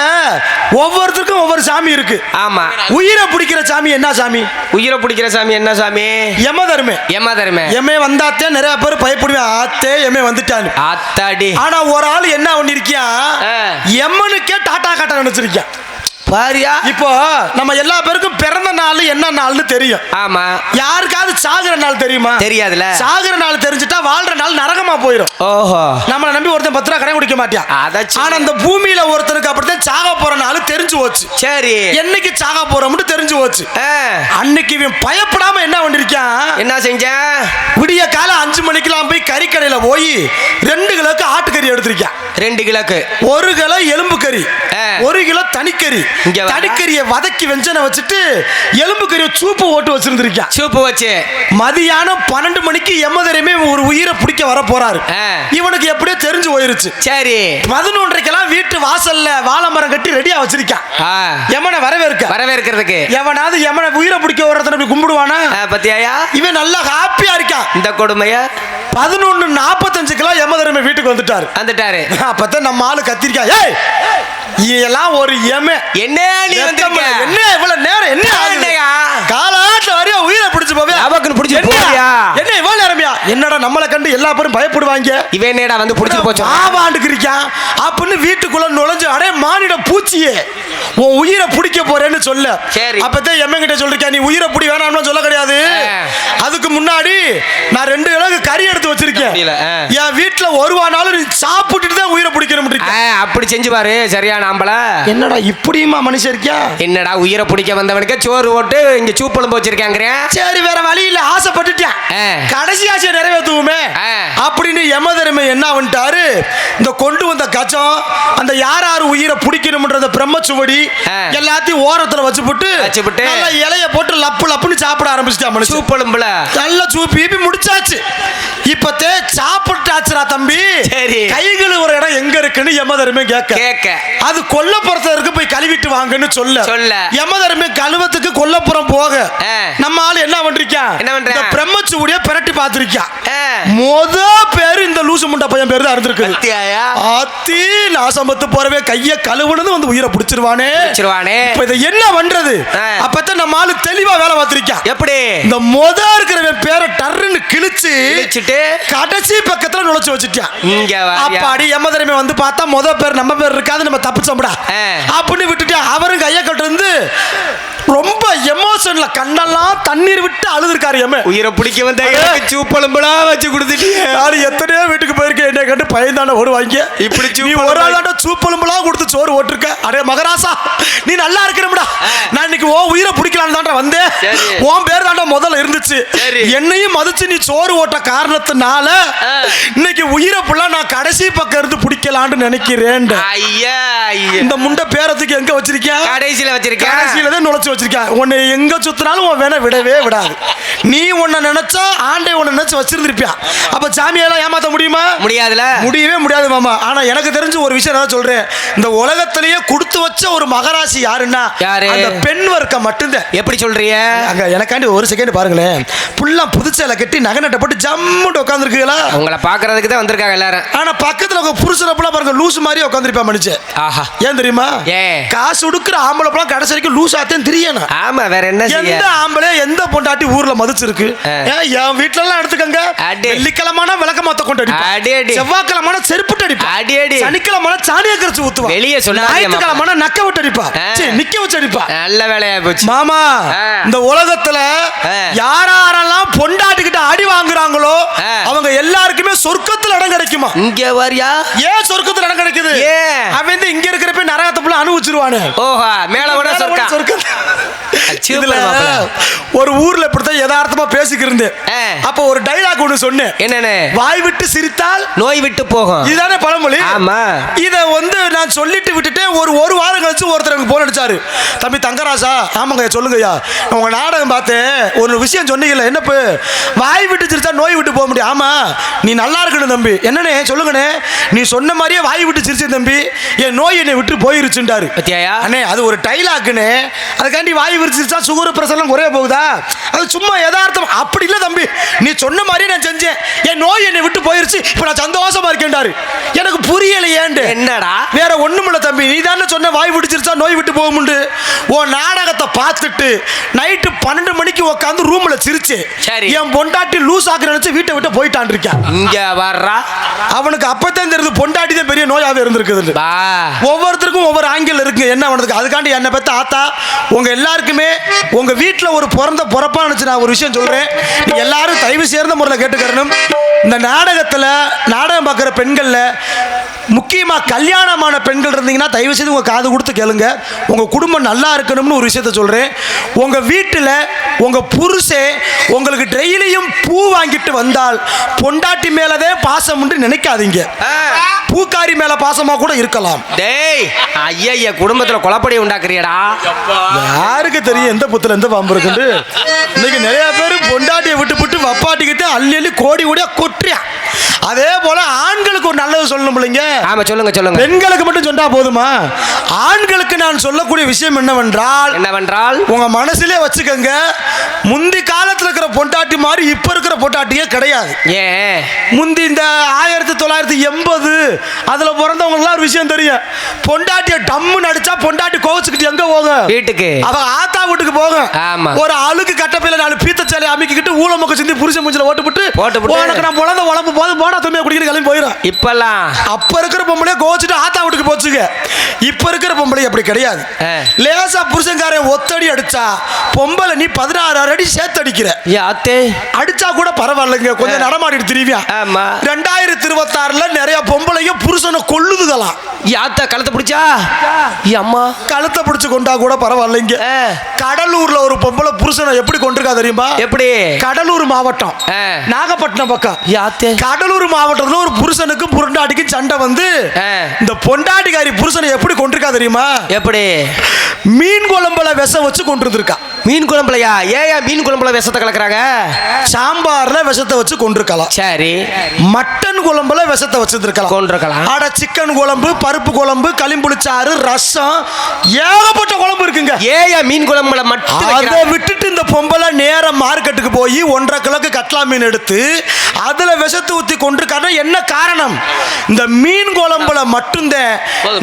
ஒவ்வொருத்தருக்கும் ஒவ்வொரு சாமி இருக்கு. ஆமா. உயிரை பிடிக்கிற சாமி என்ன சாமி? உயிரை பிடிக்கிற சாமி என்ன சாமி? யமதர்மே. யமதர்மே. எமே வந்தாத்தே நிறைய பேர் பயப்படுவேன். ஆத்தே எமே வந்துட்டான்னு. ஆத்தாடி. ஆனா ஒரு ஆள் என்ன பண்ணிருக்கியா, எம்மனுக்கே டாட்டா காட்ட நினைச்சிருக்கியா பாரியா. இப்போ நம்ம எல்லா பேருக்கும் பிறந்த நாள் என்ன நாள்னு தெரியும். ஆமா. யாருக்காவது சாகுற நாள் தெரியுமா? தெரியாதுல. சாகுற நாள் தெரிஞ்சுட்டா வாழ்ற நாள் நரகமா போயிடும். ஓஹோ. நம்மளை நம்பி ஒருத்தன் 10 ரூபா கடை குடிக்க மாட்டான். ஆனா அந்த பூமியில ஒருத்தனுக்கு அப்படித்தான் சாக போற நாள் தெரிஞ்சு போச்சு. சரி. என்னைக்கு சாக போறோம்னு தெரிஞ்சு போச்சு. அன்னைக்கு இவன் பயப்படாம என்ன பண்ணிருக்கான், என்ன செஞ்சான்? விடிய காலை 5 மணிக்கெல்லாம் போய் கறிக்கடையில போய் 2 கிலோக்கு ஆட்டுக்கறி எடுத்திருக்கான். 2 கிலோக்கு 1 கிலோ எலும்பு கறி, 1 கிலோ தனிக்கறி. தனிக்கறியை வதக்கி வெஞ்சனை வச்சுட்டு எலும்பு கறியை சூப்பு ஓட்டு வச்சிருந்திருக்கான். சூப்பு வச்சு மதியானம் 12 மணிக்கு எம்மதரையுமே ஒரு உயிரை பிடிக்க வர போறாரு. இவனுக்கு எப்படியோ தெரிஞ்சு போயிருச்சு. சரி. 11:30க்கெல்லாம் வீட்டு வாசல்ல வாழை மரம் கட்டி ரெடியா வச்சிருக்கான். எமனை வரவேற்கிறதுக்கு. எவனாவது எமனை உயிரை பிடிக்க வர்றத கும்பிடுவானா? பத்தியாயா? இவன் நல்லா ஹாப்பியா இருக்கான். இந்த கொடுமைய 11:45க்கெல்லாம் எமதரையுமே வீட்டுக்கு வந்துட்டாரு. அப்பதான் நம்ம ஆளு கத்திருக்கா, ஏய் இதெல்லாம் ஒரு எம என்ன நீ வந்திருக்க? என்ன இவ்வளவு நேரம் என்ன காலாட்ட வரைய உயிரை பிடிச்சு போவே அவக்குன்னு பிடிச்சு போறியா? என்ன இவ்வளவு நேரமியா? என்னடா நம்மளை கண்டு எல்லா பேரும் பயப்படுவாங்க. இவன் என்னடா வந்து பிடிச்சு போச்சு ஆவாண்டுக்கு இருக்கான் அப்படின்னு வீட்டுக்குள்ள நுழைஞ்சு, அடே மானிட பூச்சியே உன் உயிரை பிடிக்க போறேன்னு சொல்ல. சரி. அப்பதான் எம்ம கிட்ட சொல்லிருக்கேன், நீ உயிரை பிடி வேணாம்னு சொல்ல கிடையாது. அதுக்கு முன்னாடி நான் 2 கிலோக்கு கறி எடுத்து வச்சிருக்கேன். என் வீட்டுல ஒருவானாலும் நீ சாப்பிட்டுட்டு தான் உயிரை பிடிக்கணும். அப்படி செஞ்சு பாரு. சரியான ஆம்பள. என்னடா இப்படியுமா மனுஷன் இருக்கியா? என்னடா உயிரை பிடிக்க வந்தவனுக்கு சோறு ஓட்டு இங்க சூப்பளம் போச்சிருக்காங்க. சரி, வேற வழி இல்ல, ஆசைப்பட்டுட்டேன், கடைசி ஆசையை நிறைவேற்றுவோமே அப்படின்னு யமதர்மை என்ன பண்ணிட்டாரு, இந்த கொண்டு வந்த கச்சம் அந்த யார் உயிரை பிடிக்கணும்ன்றத பிரம்மச்சுவடி எல்லாத்தையும் ஓரத்துல வச்சுப்புட்டு நல்ல இலைய போட்டு லப்பு லப்புன்னு சாப்பிட ஆரம்பிச்சுட்டான். சூப்பளம்புல நல்ல சூப்பி முடிச்சாச்சு. இப்பத்தே சாப்பிட்டாச்சுரா தம்பி. சரி. கைகள் ஒரு இடம் எங்க இருக்குன்னு யமதர்மே கேட்க அது கொல்லப்புறத்துல இருக்கு, போய் கழுவிட்டு வாங்கன்னு சொல்ல யமதர்மே கழுவத்துக்கு கொல்லப்புறம் போக நம்ம ஆளு என்ன பண்றான், பிரம்மச்சுவடிய பிரட்டி பார்த்திருக்கான். மொத பேரு இந்த லூசு முண்டா பையன் பேரு தான் இருந்திருக்கு. அத்தி நாசமத்து போறவே கைய கழுவுனது வந்து உயிரை பிடிச்சிருவானே. இப்ப இதை என்ன பண்றது? அப்பதான் நம்ம ஆளு தெளிவா வேலை பார்த்திருக்கான். எப்படி இந்த மொத இருக்கிற பேரை டர்ன்னு கிழிச்சிட்டு கடைசி பக்கத்துல நுழைச்சு வச்சுட்டான். அப்பாடி யமதர்மே வந்து பார்த்தா மொத பேர் நம்ம பேர் இருக்காது, நம்ம தப்பிச்சோம்டா அப்படின்னு விட்டுட்டு அவரும் கைய கட்டு இருந்து ரொம்ப எமோஷன்ல கண்ணெல்லாம் தண்ணீர் விட்டு அழுதுருக்காரு. உயிரை பிடிக்க வந்த சூப்பளம்பெல்லாம் வச்சு கொடுத்துட்டு நான் எத்தனையோ வீட்டுக்கு போயிருக்கேன். என்னை கண்டு பயந்தாண்ட ஓடுவாங்க. இப்படி நீ ஒரு ஆளாண்ட சூப்பளம்பெல்லாம் கொடுத்து சோறு ஓட்டிருக்க. அடே மகராசா, நீ நல்லா இருக்கணும்டா. நான் இன்னைக்கு ஓ உயிரை பிடிக்கலான்னு தாண்டா வந்தேன். உன் பேர் தாண்டா முதல்ல இருந்துச்சு. என்னையும் மதிச்சு நீ சோறு ஓட்ட காரணத்தினால இன்னைக்கு உயிரை புள்ள நான் கடைசி பக்கம் இருந்து பிடிக்கலான்னு நினைக்கிறேன். இந்த முண்டை பேரத்துக்கு எங்க வச்சிருக்கேன்? கடைசியில வச்சிருக்கேன். கடைசியில தான் நுழைச்சு வச்சிருக்கேன். உன்னை எங்க சுத்தினாலும் உன் வேணை விடவே விடாது. நீ உன்னை நினைச்சா ஆண்டை உன்னை நினைச்சு வச்சிருந்திருப்பியா. அப்ப சாமியெல்லாம் ஏமாத்த முடியுமா? முடியாதுல, முடியவே முடியாது மாமா. ஆனா எனக்கு தெரிஞ்ச ஒரு விஷயம் நான் சொல்றேன். இந்த உலகத்திலேயே கொடுத்து வச்ச ஒரு மகராசி யாருன்னா யாரு? அந்த பெண் வர்க்கம் மட்டும்தான். எப்படி சொல்றீங்க? அங்க எனக்காண்டி ஒரு செகண்ட் பாருங்களேன். புல்லா புதுச்சேலை கட்டி நகை நட்டை போட்டு ஜம்முட்டு உட்காந்துருக்கீங்களா? உங்களை பாக்குறதுக்கு தான் வந்திருக்காங்க எல்லாரும். ஆனா பக்கத்துல உங்க புருஷனை புள்ள பாருங்க லூசு மாதிரி உட்காந்துருப்பா மனுச்சு. ஆஹா, ஏன் தெரியுமா? ஏன்? காசு உடுக்குற ஆம்பளை பழம் கடைசி வரைக்கும் லூஸ் ஆத்தேன் தெரியணும். ஆமா, வேற என்ன செய்ய? எந்த ஆம்பளை எந்த பொண்டாட்டி ஊர்ல மதிச்சிருக்கு? என் வீட்டுல எல்லாம் எடுத்துக்கங்க. அடி. வெள்ளிக்கிழமான விளக்க மாத்த கொண்டு அடி, அடி. அடிப்பா, செவ்வாய்க்கிழமான செருப்புட்டு அடிப்பா, அடி, அடி. சனிக்கிழமான சாணியை கரைச்சு ஊத்துவா, வெளியே சொல்லாதீங்க மாமா. ஞாயிற்றுக்கிழமான நக்க விட்டு அடிப்பா, நிக்க வச்சு அடிப்பா. நல்ல வேலையா போச்சு மாமா. இந்த உலகத்துல யாரெல்லாம் பொண்டாட்டிக்கிட்ட அடி வாங்குறாங்களோ அவங்க எல்லாருக்குமே சொர்க்கத்துல இடம் கிடைக்குமா? இங்க வரியா? ஏன் சொர்க்கத்துல இடம் கிடைக்குது? ஏன்? அவன் வந்து இங்க இருக்கிறப்ப நரகத்தை புள்ள அனுபவிச்சிருவானு. ஓஹா, மேல கூட சொர்க்கம். இதுல ஒரு ஊர்ல இப்படித்தான் யதார்த்தமா பேசிக்கிருந்து. அப்ப ஒரு டைலாக் ஒண்ணு சொன்னேன். என்னன்னு? வாய் விட்டு சிரித்தால் நோய் விட்டு போகும். இதுதானே பழமொழி. ஆமா. இத வந்து நான் சொல்லிட்டு விட்டுட்டு ஒரு வாரம் கழிச்சு ஒருத்தர் எனக்கு போன் அடிச்சாரு. தம்பி தங்கராசா, ஆமாங்க சொல்லுங்கய்யா, உங்க நாடகம் பார்த்தேன், ஒரு விஷயம் சொன்னீங்கல்ல, என்னப்பு வாய் விட்டு சிரிச்சா நோய் விட்டு போக முடியும்? ஆமா, நீ நல்லா இருக்கணும் தம்பி. என்னண்ணே சொல்லுங்கண்ணே. நீ சொன்ன மாதிரியே வாய் விட்டு சிரிச்சேன் தம்பி, என் நோய் என்னை விட்டு போயிருச்சுட்டாரு. பத்தியாயா? அண்ணே அது ஒரு டைலாக்னு, அதுக்காண்டி வாய் விரிச்சிருச்சா சுகர் பிரஷர்லாம் குறைய போகுதா? அது சும்மா யதார்த்தம். அப்படி இல்லை தம்பி, நீ சொன்ன மாதிரியே நான் செஞ்சேன், என் நோய் என்னை விட்டு போயிருச்சு, இப்போ நான் சந்தோஷமா இருக்கேன்டாரு. எனக்கு புரியலையேண்டு. என்னடா? வேற ஒண்ணுமில்ல தம்பி, நீ தானே சொன்ன வாய் விடிச்சிருச்சா நோய் விட்டு போகும்ண்டு. உன் நாடகத்தை பார்த்துட்டு நைட்டு 12 மணிக்கு உட்காந்து ரூம்ல சிரிச்சு என் பொண்டாட்டி லூஸ் ஆக்குற நினைச்சு வீட்டை விட்டு போயிட்டான் இருக்கான். இங்க வர்றா. அவனுக்கு அப்பதான் தெரியுது பொண்டாட்டி தான் பெரிய நோயாவே இருந்திருக்குது. ஒவ்வொருத்தருக்கும் ஒவ்வொரு ஆங்கிள் இருக்கு என்ன பண்ணுறதுக்கு. அதுக்காண்டி என்னை பத்தி ஆத்தா உங்க எல்லாருக்குமே உங்க வீட்டில் ஒரு பிறப்பா நினைச்சு நான் ஒரு விஷயம் சொல்றேன். நீங்க எல்லாரும் தயவு சேர்ந்த முறையில் கேட்டுக்கணும். இந்த நாடகத்தில் நாடகம் பார்க்குற பெண்கள்ல முக்கியமா கல்யாணமான பெண்கள் இருந்தீங்கன்னா தயவு செய்து உங்க காது கொடுத்து கேளுங்க. உங்க குடும்பம் நல்லா இருக்கணும்னு ஒரு விஷயத்த சொல்றேன். உங்க வீட்டில் உங்க புருஷன் உங்களுக்கு டெய்லியும் பூ வாங்கிட்டு வந்தால் பொண்டாட்டி மேலதே பாசம் நினைக்காதீங்க. பூக்காரி மேல பாசமா கூட இருக்கலாம். டேய் ஐயா, குடும்பத்துல குழப்படி உண்டாக்குறியடா. யாருக்கு தெரியும் எந்த புத்துல எந்த பாம்பு இருக்குன்னு. இன்னைக்கு நிறைய பேர் பொண்டாட்டியை விட்டு வப்பாட்டிக்கிட்டு அள்ளி கோடி கோடியா கொட்டுறியா. அதே போல ஆண்களுக்கு ஒரு நல்லது சொல்லணும் இல்லைங்க. ஆமா, சொல்லுங்க சொல்லுங்க. பெண்களுக்கு மட்டும் சொன்னா போதுமா? ஆண்களுக்கு நான் சொல்லக்கூடிய விஷயம் என்னவென்றால் உங்க மனசுலயே வச்சுக்கங்க, முந்தி காலத்துல இருக்கிற பொண்டாட்டி மாதிரி இப்ப இருக்கிற பொண்டாட்டியே கிடையாது. ஏன்? முந்தி இந்த 1980 அதுல பிறந்தவங்க எல்லாம் ஒரு விஷயம் தெரியும். பொண்டாட்டிய டம்மு நடிச்சா பொண்டாட்டி கோவச்சுக்கிட்டு எங்க போக? வீட்டுக்கு. அவ ஆத்தா வீட்டுக்கு போக. ஆமா. ஒரு அழுக்கு கட்டப்பையில 4 பீத்த சேலை அமைக்கிட்டு ஊழமுக்க சிந்தி புருஷன் மூஞ்சில ஓட்டுப்பட்டு உனக்கு நான் முழந்த உழம்பு போது போடா துணியை குடிக்கிட்டு கிளம்பி போயிடும். இப்பெல்லாம் அப்ப இருக்கிற பொம்பளை கோவச்சுட்டு ஆத்தா வீட்டுக்கு போச்சுங்க. இப்ப இருக்கிற பொம்பளை அப்படி கிடையாது. லேசா புருஷன்காரன் ஒத்தடி அடிச்சா பொம்பளை நீ 16 அடி சேர்த்து அடிக்கிற. அடிச்சா கூட பரவாயில்லைங்க, கொஞ்சம் நடமாடிட்டு திரிவியா. 2026ல நிறைய பொம்பளைங்க புருஷனை கொல்லுதுகலாம். யாத்தா கழுத்தை பிடிச்சா அம்மா கழுத்தை பிடிச்சு கொண்டா கூட பரவாயில்லைங்க. கடலூர்ல ஒரு பொம்பளை புருஷனை எப்படி கொண்டிருக்கா தெரியுமா? எப்படி? கடலூர் மாவட்டம் நாகப்பட்டினம் பக்கம். கடலூர் மாவட்டத்துல ஒரு புருஷனுக்கும் பொண்டாட்டிக்கும் சண்டை வந்து இந்த பொண்டாட்டிக்காரி புருஷனை எப்படி கொண்டிருக்கா தெரியுமா? எப்படி? மீன் குழம்புல விஷம் வச்சு கொண்டிருக்கா. மீன் குழம்புலையா? ஏன் மீன் குழம்புல விஷத்தை கலக்குறாங்க? சாம்பார்ல விஷத்தை வச்சு கொண்டிருக்கலாம். சரி. மட்டன் குழம்புல விஷத்தை வச்சிருக்கலாம். கொண்டிருக்கலாம். ஆட சிக்கன் குழம்பு, பருப்பு குழம்பு, களிம்புளிச்சாறு, ரசம், ஏகப்பட்ட குழம்பு இருக்குங்க. ஏன் மீன் குழம்புல மட்டும் அதை விட்டுட்டு இந்த பொம்பளை நேரம் மார்க்கெட்டுக்கு போய் 1.5 கிலோக்கு கட்லா மீன் எடுத்து அதுல விஷத்தை ஊத்தி கொண்டிருக்காரு. என்ன காரணம்? இந்த மீன் குழம்புல மட்டும்தான்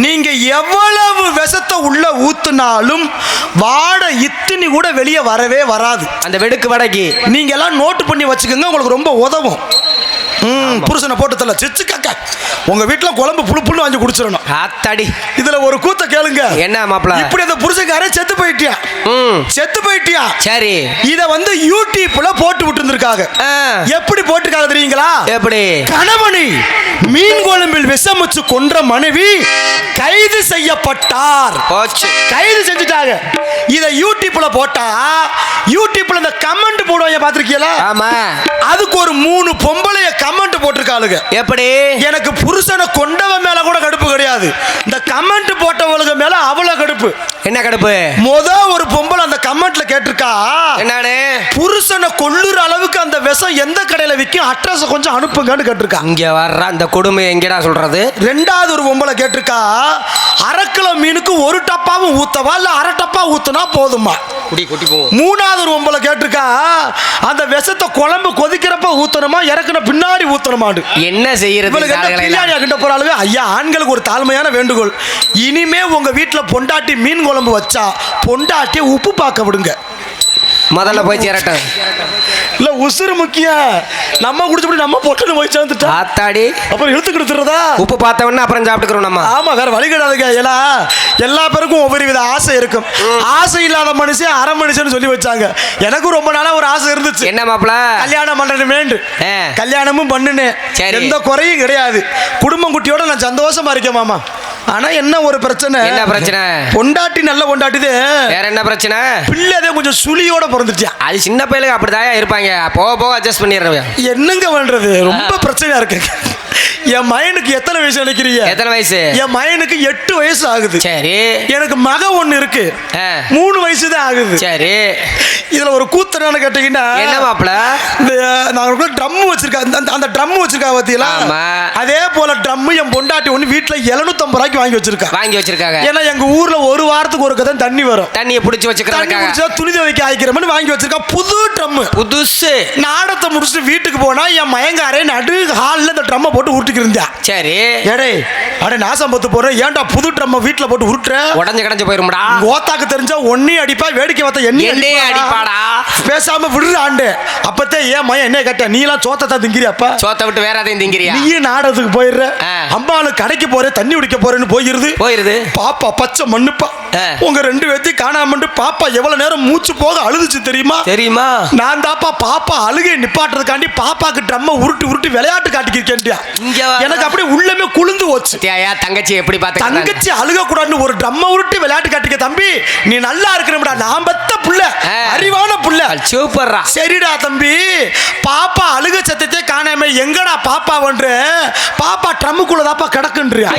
நீங்க எவ்வளவு விஷத்தை உள்ள ஊத்துனாலும் வாடை இத்தினி கூட வெளியே வரவே வராது. அந்த வெடுக்கு வடக்கி நீங்க எல்லாம் நோட்டு பண்ணி வச்சுக்கோங்க, உங்களுக்கு ரொம்ப உதவும். புருஷனை போட்டு தள்ள சிச்சு கக்க உங்க வீட்டுல குழம்பு புழு புழு வாங்கி குடிச்சிடணும். அத்தாடி. இதுல ஒரு கூத்த கேளுங்க. என்ன மாப்பிள்ள? இப்படி அந்த புருஷன்காரே செத்து போயிட்டியா. சரி. இத வந்து யூடியூப்ல போட்டு விட்டுருக்காங்க. எப்படி போட்டுருக்காங்க தெரியுங்களா? எப்படி? கணவனை மீன் குழம்பில் விஷம் வச்சு கொன்ற மனைவி கைது செய்யப்பட்டார். கைது செஞ்சுட்டாங்க. இத யூடியூப்ல போட்டா யூடியூப்ல இந்த கமெண்ட் போடுவாங்க, பாத்திருக்கீங்களா? ஆமா. அதுக்கு ஒரு 3 பொம்பளைய கமெண்ட் போட்டிருக்காங்க. இருக்காளுங்க. எப்படி? எனக்கு புருஷனை கொண்டவன் மேல கூட கடுப்பு கிடையாது, இந்த கமெண்ட் போட்டவளுக்கு மேல அவ்வளவு கடுப்பு. என்ன கடுப்பு? ஒரு பொம்பளை அந்த கமெண்ட்ல கேட்டிருக்கா, என்னன்னு? புருஷனை கொல்லுற அளவுக்கு அந்த விஷம் எந்த கடையில விற்கும், அட்ரஸ் கொஞ்சம் அனுப்புங்கன்னு கேட்டிருக்கா. இங்க வர்ற அந்த கொடுமை எங்கடா சொல்றது? ரெண்டாவது ஒரு பொம்பளை கேட்டிருக்கா, அரை கிலோ மீனுக்கு ஒரு டப்பாவும் ஊத்தவா இல்ல அரை டப்பா ஊத்துனா போதுமா? மூணாவது ஒரு பொம்பளை கேட்டிருக்கா, அந்த விஷத்தை குழம்பு கொதிக்கிறப்ப ஊத்தணுமா இறக்குன பின்னாடி ஊத்தணுமாடு? என்ன செய்யறது? ஐயா, ஆண்களுக்கு ஒரு தாழ்மையான வேண்டுகோள், இனிமே உங்க வீட்டுல பொண்டாட்டி மீன் குழம்பு வச்சா பொண்டாட்டி உப்பு பார்க்க விடுங்க. முதல்ல போய் சேரட்டும். இல்ல உசுறு முக்கியம், நம்ம குடிச்சு நம்ம பொட்டுன்னு போய் சேர்ந்துட்டா ஆத்தாடி அப்புறம் இழுத்து கொடுத்துறதா? உப்பு பார்த்தவொடனே அப்புறம் சாப்பிட்டுக்கிறோம் நம்ம. ஆமா, வேற வழி கிடையாதுங்க. ஏன்னா எல்லா பேருக்கும் ஒவ்வொரு வித ஆசை இருக்கும். ஆசை இல்லாத மனுஷன் அரை மனுஷன் சொல்லி வச்சாங்க. எனக்கும் ரொம்ப நாளா ஒரு ஆசை இருந்துச்சு. என்ன மாப்பிள? கல்யாணம் பண்ணணுமேண்டு. கல்யாணமும் பண்ணுனேன், எந்த குறையும் கிடையாது. குடும்பம் குட்டியோட நான் சந்தோஷமா இருக்கேன் மாமா. ஆனா என்ன ஒரு பிரச்சனை? என்ன பிரச்சனை? பொண்டாட்டி நல்ல பொண்டாட்டிது, வேற என்ன பிரச்சனை? பிள்ளைதே கொஞ்சம் சுழியோட பிறந்துச்சு. அது சின்ன பையலுக்கு அப்படிதான் இருப்பாங்க, போக போக அட்ஜஸ்ட் பண்ணிடுறேன். என்னங்க பண்றது, ரொம்ப பிரச்சனையா இருக்கு. என் மயனுக்கு எத்தனை வயசு நினைக்கிறீங்க? எத்தனை வயசு? என் மயனுக்கு 8 வயசு ஆகுது. சரி. எனக்கு மக ஒண்ணு இருக்கு, 3 வயசு தான் ஆகுது. சரி. இதுல ஒரு கூத்தனான கேட்டீங்கன்னா, என்ன மாப்பிள, நான் ட்ரம் வச்சிருக்கேன், அந்த ட்ரம் வச்சிருக்கா பாத்தீங்களா? அதே போல ட்ரம் என் பொண்டாட்டி ஒண்ணு வீட்டுல 750 ரூபாய்க்கு வாங்கி வச்சிருக்காங்க. ஏன்னா எங்க ஊர்ல ஒரு வாரத்துக்கு ஒரு கதை தண்ணி வரும், தண்ணியை பிடிச்சி வச்சுக்கிறாங்க, துணி துவைக்க ஆயிக்கிறோம்னு வாங்கி வச்சிருக்கா. புது ட்ரம், புதுசு. நாடத்தை முடிச்சுட்டு வீட்டுக்கு போனா என் மயங்காரே நடு ஹால்ல இந்த ட்ரம்மை போட்டு உருட்டி இருந்தா. சரி. ஏடே அட நாசம் பத்து போற, ஏன்டா புது ட்ரம் வீட்ல போட்டு உருட்டுற? உடஞ்சு கடஞ்சு போயிரும்டா. கோத்தாக்கு தெரிஞ்சா ஒன்னே அடிப்பா, வேடிக்கை பார்த்த என்னே அடிப்பாடா. பேசாம விடுறாண்டு. அப்பத்தே ஏன் மயன் என்ன கேட்ட, நீ எல்லாம் சோத்தத்தான் திங்கிறியாப்பா? சோத்த விட்டு வேற எதையும் திங்கிறியா? நீ நாடகத்துக்கு போயிடுற, அம்மானு கடைக்கு போற, தண்ணி குடிக்க போறேன்னு போயிருது. பாப்பா பச்சை மண்ணுப்பா, உங்க 2 பேத்தையும் காணாம பாப்பா எவ்வளவு நேரம் மூச்சு போக அழுதுச்சு தெரியுமா? நான் தாப்பா பாப்பா அழுகை நிப்பாட்டுறதுக்காண்டி பாப்பாக்கு ட்ரம்ம உருட்டி உருட்டி விளையாட்டு காட்டிக்கிருக்கேன்டியா. எனக்கு அப்படியே உள்ளமே குளிந்து போச்சு. தங்கச்சி எப்படி பார்த்து, தங்கச்சி அழுக கூடாதுன்னு ஒரு ட்ரம்ம உருட்டி விளையாட்டு காட்டிக்க. தம்பி நீ நல்லா இருக்கணும்டா, நான் பத்த புள்ள, அறிவான புள்ள, சூப்பர்ரா. சரிடா தம்பி, பாப்பா அழுக சத்தத்தை காணாம எங்கடா பாப்பா பண்ற? பாப்பா ட்ரம்முக்குள்ள தாப்பா கிடக்குன்றியா?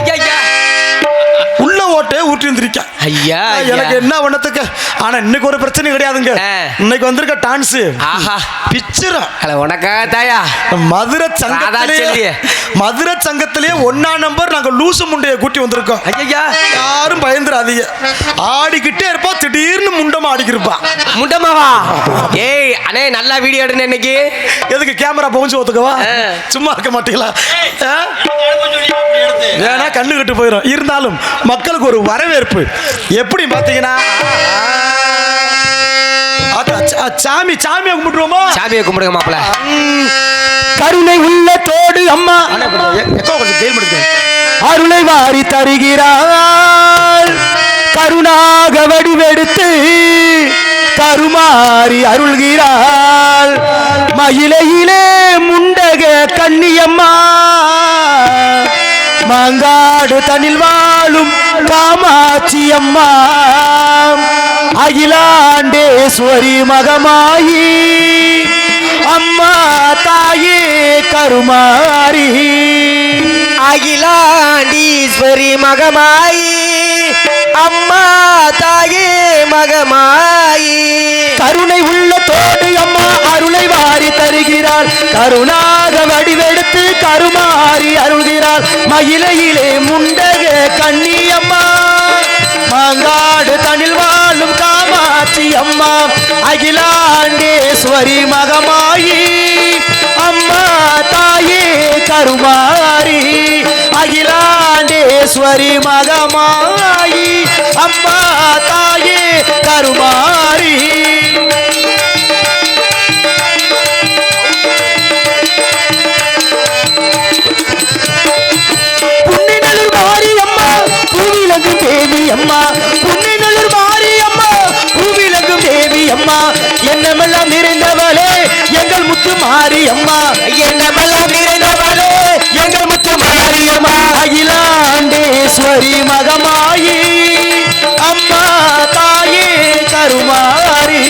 உள்ள ஓட்டே ஊட்டி இருந்திருக்க. ஐயா எனக்கு என்ன பண்ணத்துக்கு. ஆனா இன்னைக்கு ஒரு பிரச்சனை கிடையாதுங்க. இன்னைக்கு வந்திருக்க டான்ஸ் பிச்சரா உனக்கா தாயா. மதுரை சங்கத்திலேயே 1ஆம் நம்பர் நாங்க லூசு முண்டைய கூட்டி வந்திருக்கோம். ஐயா யாரும் பயந்துராதீங்க. ஆடிக்கிட்டே இருப்பா, திடீர்னு முண்டமா ஆடிக்கிருப்பா. முண்டமாவா? ஏய் அண்ணே நல்லா வீடியோ எடுன்னு இன்னைக்கு. எதுக்கு கேமரா பவுன்ஸ் ஒத்துக்கவா? சும்மா இருக்க மாட்டீங்களா? ஏன்னா கண்ணு கட்டு போயிடும். இருந்தாலும் மக்களுக்கு ஒரு வரவேற்பு எப்படி பாத்தீங்கன்னா, சாமியை கும்பிடுவோமா? சாமியை கும்பிடுங்க மாப்பிள. கருணை உள்ள தோடு அம்மா அருளை வாரி தருகிறாள், கருணாக வடிவெடுத்து கருமாறி அருள்கிறாள். மயிலையிலே முண்டக கன்னியம்மா, மாங்காடு தனில் வாழும் காமாட்சி அம்மா, அகிலாண்டேஸ்வரி மகமாயி அம்மா தாயே கருமாரி. அகிலாண்டீஸ்வரி மகமாயி அம்மா தாயே மகமாயி, கருணை உள்ள தோடு அம்மா அருளை வாரி தருகிறாள், கருணாக வடிவெடுத்து கருமாறி அருள்கிறாள். மயிலையிலே முண்டக கன்னியம்மா, மாங்காடு தனில் வாழும் காமாட்சி அம்மா, அகிலாண்டேஸ்வரி மகமாயி அம்மா தாயே கருமாரி. அகிலாண்டேஸ்வரி மகமாயி அம்மா தாயே கருமாரி. புன்னிநல்லூர் மாரி அம்மா பூவிலங்கும் தேவி அம்மா, புன்னிநல்லூர் மாரி அம்மா பூவிலங்கும் தேவி அம்மா, என்னமெல்லாம் நிறைந்தவளே எங்கள் முத்து மாரி அம்மா, என்னமெல்லாம் நிறைந்தவளே எங்கள் முத்து மாரி அம்மா, அகிலாண்டேஸ்வரி மகமாயி அம்மா தாயே கருமாரி.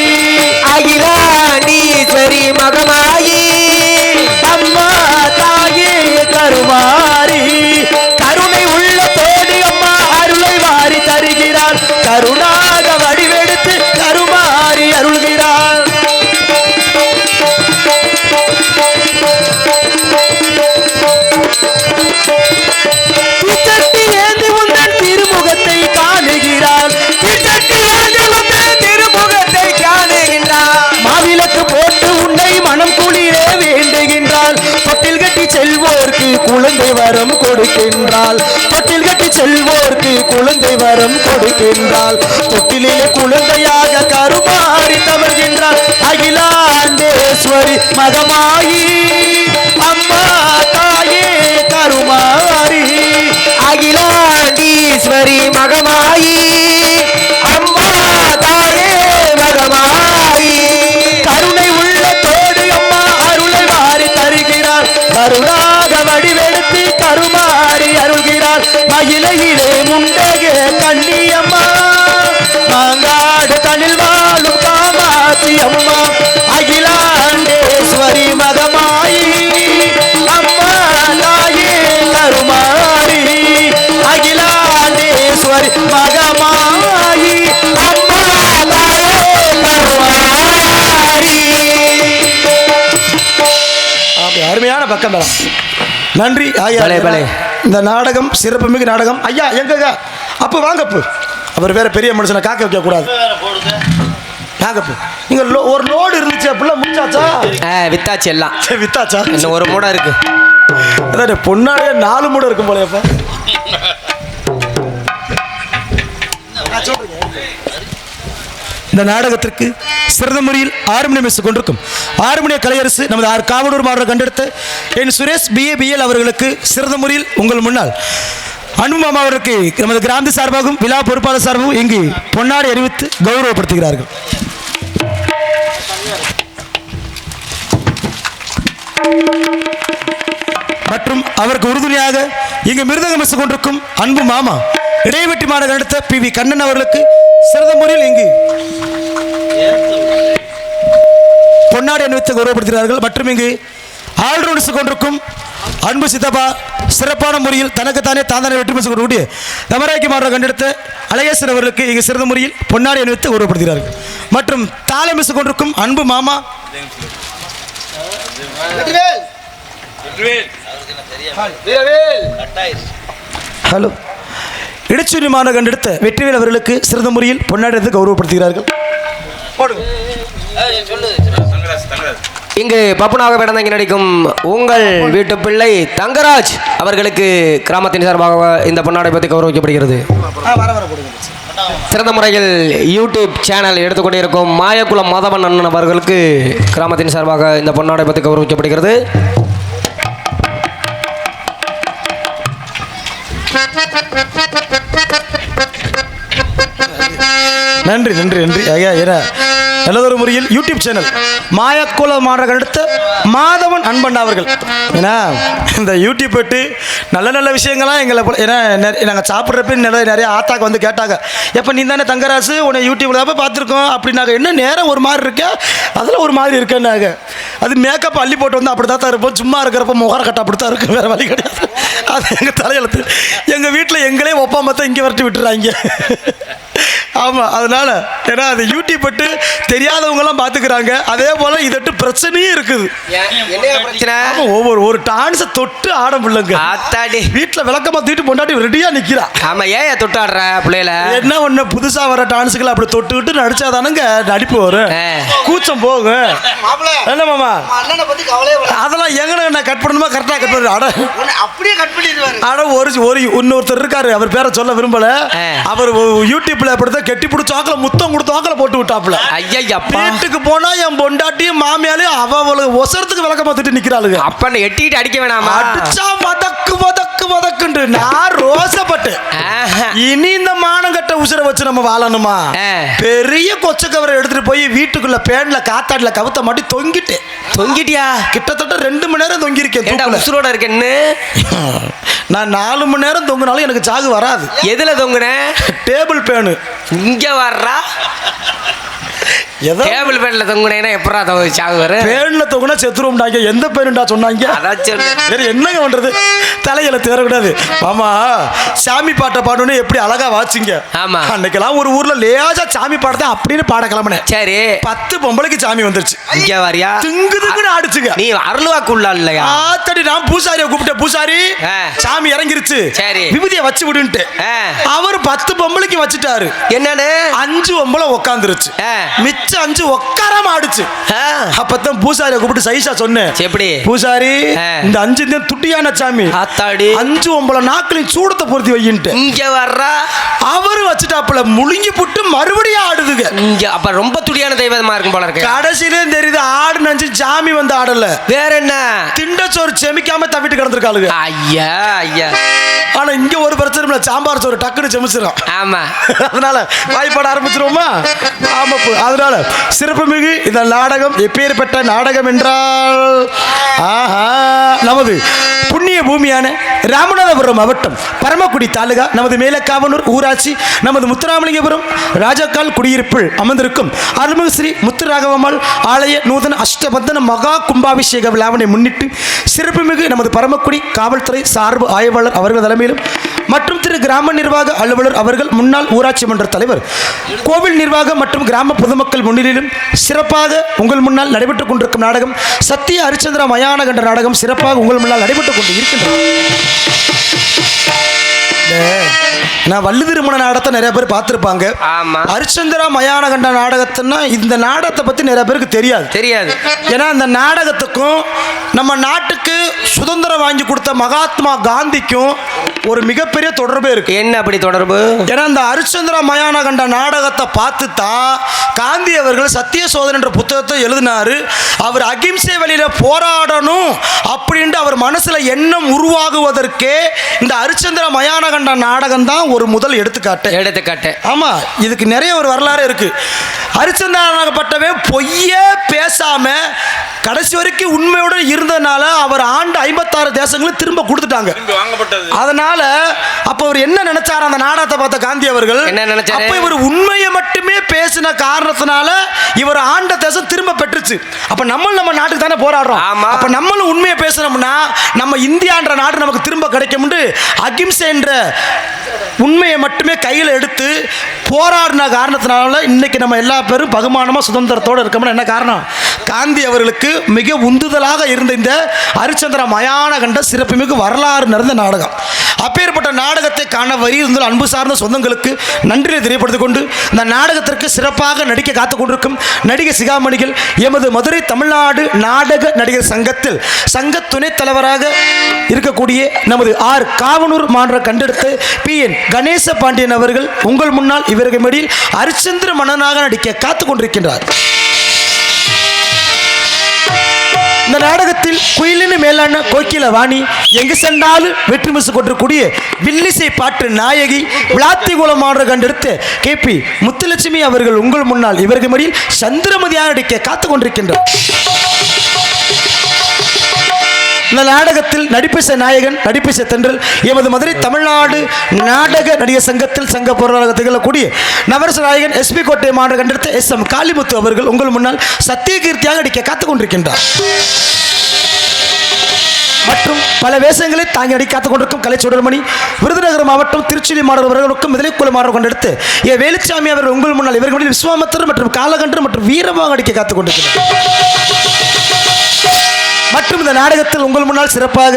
குழந்தை வரம் கொடுக்கின்றாள். தொட்டில் கட்டி செல்வோர்க்கு குழந்தை வரம் கொடுக்கின்றாள். தொட்டிலே குழந்தையாக கருமாறி தவழ்கின்றாள். அகிலாண்டேஸ்வரி மகமாயி அம்மா தாயே கருமாரி. அகிலாண்டீஸ்வரி மகமாயி அம்மா தாயே மகமாயி. கருணை உள்ள தோடு அம்மா அருளை வாரி தருகிறாள். கருணாக வடிவெடுத்து கருமாறி அருள்கிறாள். மயிலையிலே முண்டக கண்ணியம்மா மாங்காடு தனில் வாழும் காமாட்சி அம்மா. அகிலாண்டேஸ்வரி மகமாயி அம்மா தாயே கருமாரி. அகிலாண்டேஸ்வரி மகமாயி அம்மா தாயே கருமாரி. அருமையான பக்கம் மேடம். நன்றி ஐயா. இந்த நாடகம் சிறப்புமிகு நாடகம். ஐயா எங்க அப்போ வாங்கப்பு. அவர் வேற பெரிய மனுஷனை காக்க வைக்க கூடாது. வாங்கப்பு. நீங்க ஒரு லோடு இருந்துச்சு அப்படிலாம் முடிச்சாச்சா? வித்தாச்சு எல்லாம். வித்தாச்சா? இன்னும் ஒரு மூடை இருக்கு. அதான் பொன்னாடியே 4 மூடை இருக்கும் போல. அப்ப இந்த நாடகத்திற்கு சிறந்த முறையில் ஆறுமணி கொண்டிருக்கும் ஆறுமணிய கலையரசு நமது காவலூர் மாவட்ட கண்டெடுத்த என் சுரேஷ் BA அவர்களுக்கு சிறந்த முறையில் உங்கள் முன்னால் அன்பு மாமா அவருக்கு நமது கிராந்தி சார்பாகவும் விழா பொறுப்பாளர் சார்பாகவும் இங்கு பொன்னாடை அறிவித்து கௌரவப்படுத்துகிறார்கள். மற்றும் அவருக்கு உறுதுணையாக இங்கு மிருதங்கம் கொண்டிருக்கும் அன்பு மாமா இடைவெட்டி மாநகர் நடத்த PV கண்ணன் அவர்களுக்கு சிறந்த முறையில் இங்கு பொன்னாடை அணிவித்து கௌரவப்படுத்துகிறார்கள். மற்றும் இங்கு ஆல்ரவுண்ட்ஸ் கொண்டிருக்கும் அன்பு சித்தப்பா சிறப்பான முறையில் தனக்குத்தானே தாந்தானே வெற்றி பெற்று கொண்டு தமராக்கி மாவட்ட கண்டெடுத்த அழகேசன் அவர்களுக்கு இங்கு சிறந்த முறையில் பொன்னாடை அணிவித்து கௌரவப்படுத்துகிறார்கள். மற்றும் தாளமிசு கொண்டிருக்கும் அன்பு மாமா ஹலோ இடைச்சூரி மாநகர் கண்டெடுத்த வெற்றிவேல் அவர்களுக்கு சிறந்த முறையில் பொன்னாடை அணிவித்து கௌரவப்படுத்துகிறார்கள். இங்கு பப்புனாக பிறந்தங்க நடிக்கும் உங்கள் வீட்டு பிள்ளை தங்கராஜ் அவர்களுக்கு கிராமத்தின் சார்பாக இந்த பொன்னாடை பற்றி கௌரவிக்கப்படுகிறது. சிறந்த முறையில் யூடியூப் சேனல் எடுத்துக்கொண்டிருக்கும் மாயக்குளம் மாதவன் அண்ணன் அவர்களுக்கு கிராமத்தின் சார்பாக இந்த பொன்னாடை பற்றி கௌரவிக்கப்படுகிறது. நன்றி நன்றி நன்றி ஐயா. ஏன்னா நல்லதொரு முறையில் யூடியூப் சேனல் மாயக்குள மாநகர் அடுத்த மாதவன் அன்பண்ணா அவர்கள். ஏன்னா இந்த யூடியூப் போட்டு நல்ல நல்ல விஷயங்கள்லாம் எங்களை போல. ஏன்னா நாங்கள் சாப்பிட்றப்ப நிறைய ஆத்தாக்கு வந்து கேட்டாங்க, எப்போ நீ தானே தங்கராசு உன்னை யூடியூப்ல தான் பார்த்துருக்கோம் அப்படின்னாங்க. என்ன நேரம் ஒரு மாதிரி இருக்கா, அதில் ஒரு மாதிரி இருக்கேன்னாங்க. அது மேக்கப் அள்ளி போட்டு வந்து அப்படி தான் இருப்போம். சும்மா இருக்கிறப்ப முகர கட்ட அப்படி தான் இருக்கும், வேறு வழி கிடையாது. அது எங்கள் தலையெழுத்து. எங்கள் வீட்டில் எங்களே ஒப்பாமத்தான் இங்கே வரட்டி விட்டுறாங்க. ஆமாம், அதனால் ஏன்னா அது யூடியூப் பட்டு தெரியாதவங்கலாம் பார்த்துக்கிறாங்க. அதே போல் இதட்டு பிரச்சனையும் இருக்குது. ஒரு டான்ஸை தொட்டு ஆட முடியலங்க. வீட்டில் விளக்கமாக தூக்கிட்டு பொண்டாட்டி ரெடியாக நிற்கிறா. ஆமாம், ஏன் தொட்டு ஆடுற பிள்ளைல என்ன ஒன்று புதுசாக வர டான்ஸுகளை அப்படி தொட்டுக்கிட்டு நடிச்சாதானுங்க நடிப்பு வரும், கூச்சம் போகும். என்ன மாமா அதெல்லாம் எங்கன நான் கட் பண்ணணுமா கரெக்டாக கட் பண்ணுறேன். அட அப்படியே கட் பண்ணிடுவாரு. அட ஒரு இன்னொருத்தர் இருக்காரு, அவர் பேரை சொல்ல விரும்பல. அவர் யூடியூப்ல அப்படிதான் கெட்டி பிடிச்சாக்கல முத்தம் கொடுத்தாக்கல போட்டு விட்டாப்புல. ஐயா வீட்டுக்கு போனா என் பொண்டாட்டியும் மாமியாலையும் அவளுக்கு ஒசரத்துக்கு விளக்க பார்த்துட்டு நிக்கிறாளுங்க. அப்ப எட்டிக்கிட்டு அடிக்க வேணாமா? அடிச்சா வதக்கு வதக்கு வதக்குண்டு நான் ரோசப்பட்டு இனி இந்த மானங்கட்ட உசுரை வச்சு நம்ம வாழணுமா? பெரிய கொச்ச கவரை எடுத்துட்டு போய் வீட்டுக்குள்ள பேன்ல காத்தாடில கவுத்த மாட்டி தொங்கிட்டியா? கிட்டத்தட்ட 2 மணி நேரம் தொங்கி இருக்கேன். உசுரோட இருக்கேன்னு நான் 4 மணி நேரம் தொங்குனாலும் எனக்கு சாகு வராது. எதுல தொங்குன? Table fan. இங்க வர்றா டேபிள் பேன்ல தொங்குனேன்னா எப்படா சாகு வர? பேன்ல தொங்குனா செத்துருவோம்டாங்க. எந்த பேருண்டா சொன்னாங்க? அதாச்சும் வேற என்னங்க பண்றது, தலையில தேரக்கூடாது. ஆமா, சாமி பாட்டை பாடணும்னு எப்படி அழகா வாச்சிங்க. ஆமா, அன்னைக்கெல்லாம் ஒரு ஊர்ல லேசா சாமி பாடத்தை அப்படின்னு பாட கிளம்பினேன். சரி, 10 பொம்பளைக்கு சாமி வந்துருச்சு. இங்க வரியா திங்கு திங்குன்னு ஆடிச்சுங்க. நீ அருள்வாக்குள்ள இல்லையா? ஆத்தடி நான் பூசாரியை கூப்பிட்டேன். பூசாரி சாமி இறங்கிருச்சு, சரி விபூதியை வச்சு விடுன்ட்டு அவர் 10 பொம்பளைக்கு வச்சுட்டாரு. என்னன்னு 5 பொம்பளை உட்காந்துருச்சு. மிச்சம் 5 உட்காராம ஆடுச்சு. ஆ, அப்பதான் பூசாரியை கூப்பிட்டு சைஸா சொன்னேன், எப்படி பூசாரி ஆ. இந்த 5 தான் துட்டியான சாமி, ஆத்தாடி 5 உம்பள நாட்களின் சூடத்தை பொருத்தி வையின்ட்டு இங்க வர்றா. அவரு வச்சுட்டாப்புல முழுங்கி புட்டு மறுபடியும் ஆடுதுங்க. இங்க அப்ப ரொம்ப துடியான தெய்வமா இருக்கும் போல இருக்கு. கடைசியிலே தெரியுது ஆடு நஞ்சு சாமி வந்து ஆடல, வேற என்ன திண்டச்சோறு செமிக்காம தவிட்டு கிடந்திருக்காளுங்க. ஐயா ஐயா. ஆனா இங்க ஒரு பிரச்சனை இல்ல, சாம்பார் சோறு டக்குன்னு செமிச்சிடும். ஆமா, அதனால வாய்ப்பாட ஆரம்பிச்சிருவோமா? ஆமா. அதனால சிறப்புமிகு இந்த நாடகம் எப்பேற்பட்ட நாடகம் என்றால், ஆஹா, நமது புண்ணிய பூமியான ராமநாதபுரம் மாவட்டம் பரமக்குடி தாலுகா நமது மேலக்காவனூர் ஊராட்சி நமது முத்துராமலிங்கபுரம் ராஜாக்கால் குடியிருப்பில் அமர்ந்திருக்கும் அருள்மிகு ஸ்ரீ முத்துராகவம்மாள் ஆலய நூதன அஷ்டபந்தன மகா கும்பாபிஷேக விழாவினை முன்னிட்டு சிறப்புமிகு நமது பரமக்குடி காவல்துறை சார்பு ஆய்வாளர் அவர்கள் தலைமையிலும் மற்றும் திரு கிராம நிர்வாக அலுவலர் அவர்கள், முன்னாள் ஊராட்சி மன்ற தலைவர், கோவில் நிர்வாகம் மற்றும் கிராம பொதுமக்கள் முன்னிலையிலும் சிறப்பாக உங்கள் முன்னால் நடைபெற்றுக் கொண்டிருக்கும் நாடகம் சத்திய ஹரிச்சந்திர மயானகண்ட நாடகம் சிறப்பாக உங்கள் முன்னால் நடைபெற்றுக் கொண்டு இருக்கின்றது. நான் வள்ளி திருமண நாடகத்தை நிறைய பேர் பார்த்துருப்பாங்க. ஆமா. ஹரிச்சந்திரா மயானகண்ட நாடகத்தின்னா இந்த நாடகத்தை பற்றி நிறைய பேருக்கு தெரியாது. ஏன்னா இந்த நாடகத்துக்கும் நம்ம நாட்டுக்கு சுதந்திரம் வாங்கி கொடுத்த மகாத்மா காந்திக்கும் ஒரு மிகப்பெரிய தொடர்பே இருக்கு. என்ன அப்படி தொடர்பு? ஏன்னா இந்த ஹரிச்சந்திரா மயானகண்ட நாடகத்தை பார்த்து தான் காந்தி அவர்கள் சத்திய சோதனை என்ற புத்தகத்தை எழுதினாரு. அவர் அகிம்சை வழியில போராடணும் அப்படின்ட்டு அவர் மனசுல எண்ணம் உருவாகுவதற்கே இந்த ஹரிச்சந்திரா மயானகண்ட நாடகம் தான் ஒரு முதல் எடுத்துக்காட்டு. ஆமா, இதுக்கு நிறைய ஒரு வரலாறு இருக்கு. ஹரிச்சந்திரனாகப்பட்டவன் பொய்யே பேசாம கடைசி வரைக்கும் உண்மையோடு இருந்ததுனால அவர் ஆண்டு 56 தேசங்களும் திரும்ப கொடுத்துட்டாங்க. அதனால அப்ப அவர் என்ன நினைச்சாரு, அந்த நாடகத்தை பார்த்த காந்தி அவர்கள் என்ன நினைச்சாரு? அப்ப இவர் உண்மையை மட்டுமே பேசின காரணத்தினால இவர் ஆண்ட தேசம் திரும்ப பெற்றுச்சு. அப்ப நம்ம நாட்டுக்கு தானே போராடுறோம். அப்ப நம்மளும் உண்மையை பேசணும்னா நம்ம இந்தியான்ற நாடு நமக்கு திரும்ப கிடைக்கும்னு அகிம்சை என்ற உண்மையை மட்டுமே கையில் எடுத்து போராடின காரணத்தினால இன்னைக்கு நம்ம எல்லா பேரும் பகுமானமா சுதந்திரத்தோடு இருக்கோம்னா என்ன காரணம்? காந்தி அவர்களுக்கு மிக உந்துதலாக இருந்த இந்த ஹரிச்சந்திர மயானகண்ட சிறப்புமிகு வரலாறு நிறைந்த நாடகம். அப்பேற்பட்ட நாடகத்தை காண வரி இருந்த அன்பு சார்ந்த சொந்தங்களுக்கு நன்றியை தெரியப்படுத்திக் கொண்டு இந்த நாடகத்திற்கு சிறப்பாக நடிக்க காத்துக் கொண்டிருக்கும் நடிகை சிகாமணிகள் எமது மதுரை தமிழ்நாடு நாடக நடிகர் சங்கத்தில் சங்க துணைத் தலைவராக இருக்கக்கூடிய நமது ஆர் காவனூர் மாநில கண்டெடுத்து PN கணேச பாண்டியன் அவர்கள் உங்கள் முன்னால் இவர்கள் மடியில் ஹரிச்சந்திர மன்னனாக நடிக்க காத்துக் கொண்டிருக்கின்றார். இந்த நாடகத்தில் குயிலின் மேலான கோக்கில வாணி எங்கு சென்றாலும் வெற்றி மிசு கொண்டிருக்கூடிய வில்லிசை பாட்டு நாயகி விளாத்திகுளம் மாநில கண்டெடுத்து KP முத்துலட்சுமி அவர்கள் உங்கள் முன்னால் இவர்கள் மடியில் சந்திரமதியாக நடிக்க காத்துக் கொண்டிருக்கின்றார். இந்த நாடகத்தில் நடிப்பிசை நாயகன் நடிப்பிசை தென்றல் எமது மதுரை தமிழ்நாடு நாடக நடிகர் சங்கத்தில் சங்க பொருளாளர் திகழக்கூடிய நவரச நாயகன் SP கோட்டை மாநில கண்டெடுத்த SM காளிமுத்து அவர்கள் உங்கள் முன்னால் சத்தியகீர்த்தியாக நடிக்க காத்துக் கொண்டிருக்கின்றார். மற்றும் பல வேஷங்களை தாங்கி நடிக்க காத்துக் கொண்டிருக்கும் கலைச்சுடர்மணி விருதுநகர் மாவட்டம் திருச்சி மாணவர்களுக்கும் முதலைக்குழு மாணவர் கொண்டெடுத்து வேலுச்சாமி அவர்கள் உங்கள் முன்னால் இவர்கள் விஸ்வாமித்திரர் மற்றும் காலகண்டர் மற்றும் வீரமாக நடிக்க காத்துக் கொண்டிருக்கிறார். மற்றும் இந்த நாடகத்தில் உங்கள் முன்னால் சிறப்பாக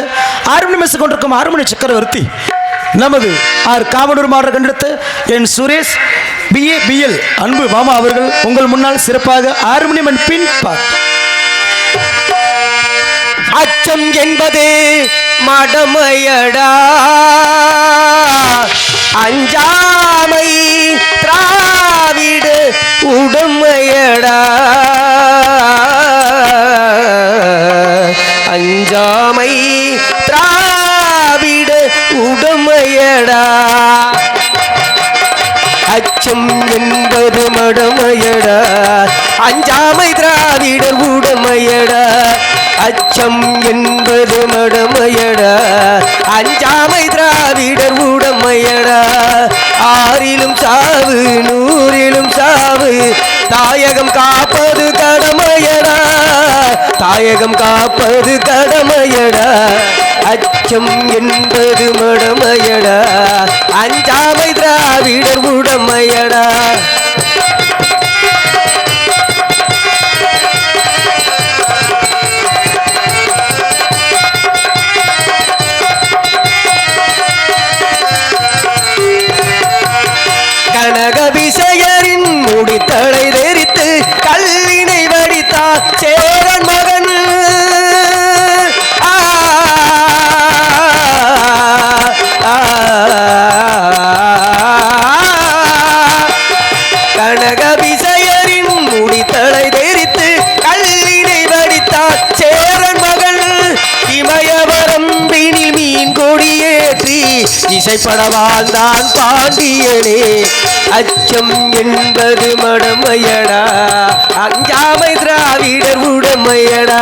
6 மணி மெஸ் கொண்டிருக்கும் 6 மணி சக்கரவர்த்தி நமது ஆர் காவனூர் மாவட்ட கண்டெடுத்த என் சுரேஷ் BA BL அன்பு மாமா அவர்கள் உங்கள் முன்னால் சிறப்பாக 6 மணி மண் பின் அச்சம் என்பது மடமையடா, அஞ்சாமை திராவிட உடமையடா, அஞ்சாமை திராவிட உடமையடா, அச்சம் என்பது மடமையடா, அஞ்சாமை திராவிட உடமையடா, அச்சம் என்பது மடமையடா, அஞ்சாமை திராவிடர் உடமையடா, ஆறிலும் சாவு நூறிலும் சாவு தாயகம் காப்பது கடமையடா, தாயகம் காப்பது கடமையடா, அச்சம் என்பது மடமையடா, அஞ்சாமை திராவிடர் உடமையடா. கனகபிஷையரின் முடித்தலை தெரித்து கயவரம்பினில் மீன் கொடியேற்றி இசைப்பட வாழ்ந்தான் பாண்டியனே. அச்சம் என்பது மடமையடா, அஞ்சாமை திராவிடர் உடமையடா.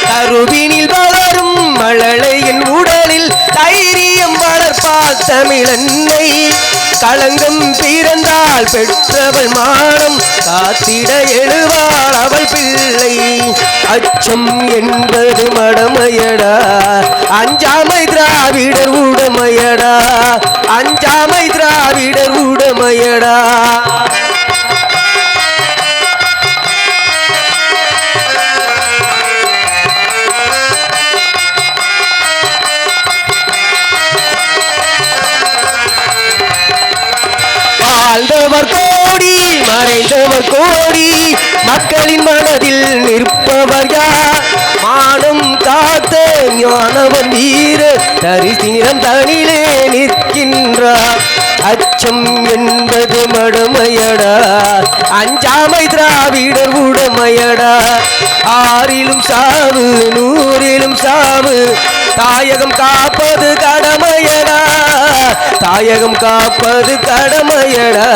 கருவினில் வளரும் மழலையின் உடலில் தைரியம் வளர்ப்பாள் தமிழன்னை. களங்கம் பிறந்தால் பெற்றவள் மானம் காத்திட எழுவாள் அவள் பிள்ளை. அச்சம் என்பது மடமையடா, அஞ்சாமை திராவிடர் உடமையடா. அஞ்சாமை திராவிடர் உடமையடா. வாழ்ந்தவர் கோடி மறைந்தவர் கோடி, மக்களின் மனதில் நிற்பவர் யார்? மானம் காத்த ஞானவன் வீர தரிசீரம் தனிலே நிற்கின்றார். அச்சம் என்பது மடமையடா, அஞ்சாமை திராவிடர் உடமையடா. ஆறிலும் சாவு நூறிலும் சாவு, தாயகம் காப்பது கடமையடா. தாயகம் காப்பது கடமையடா.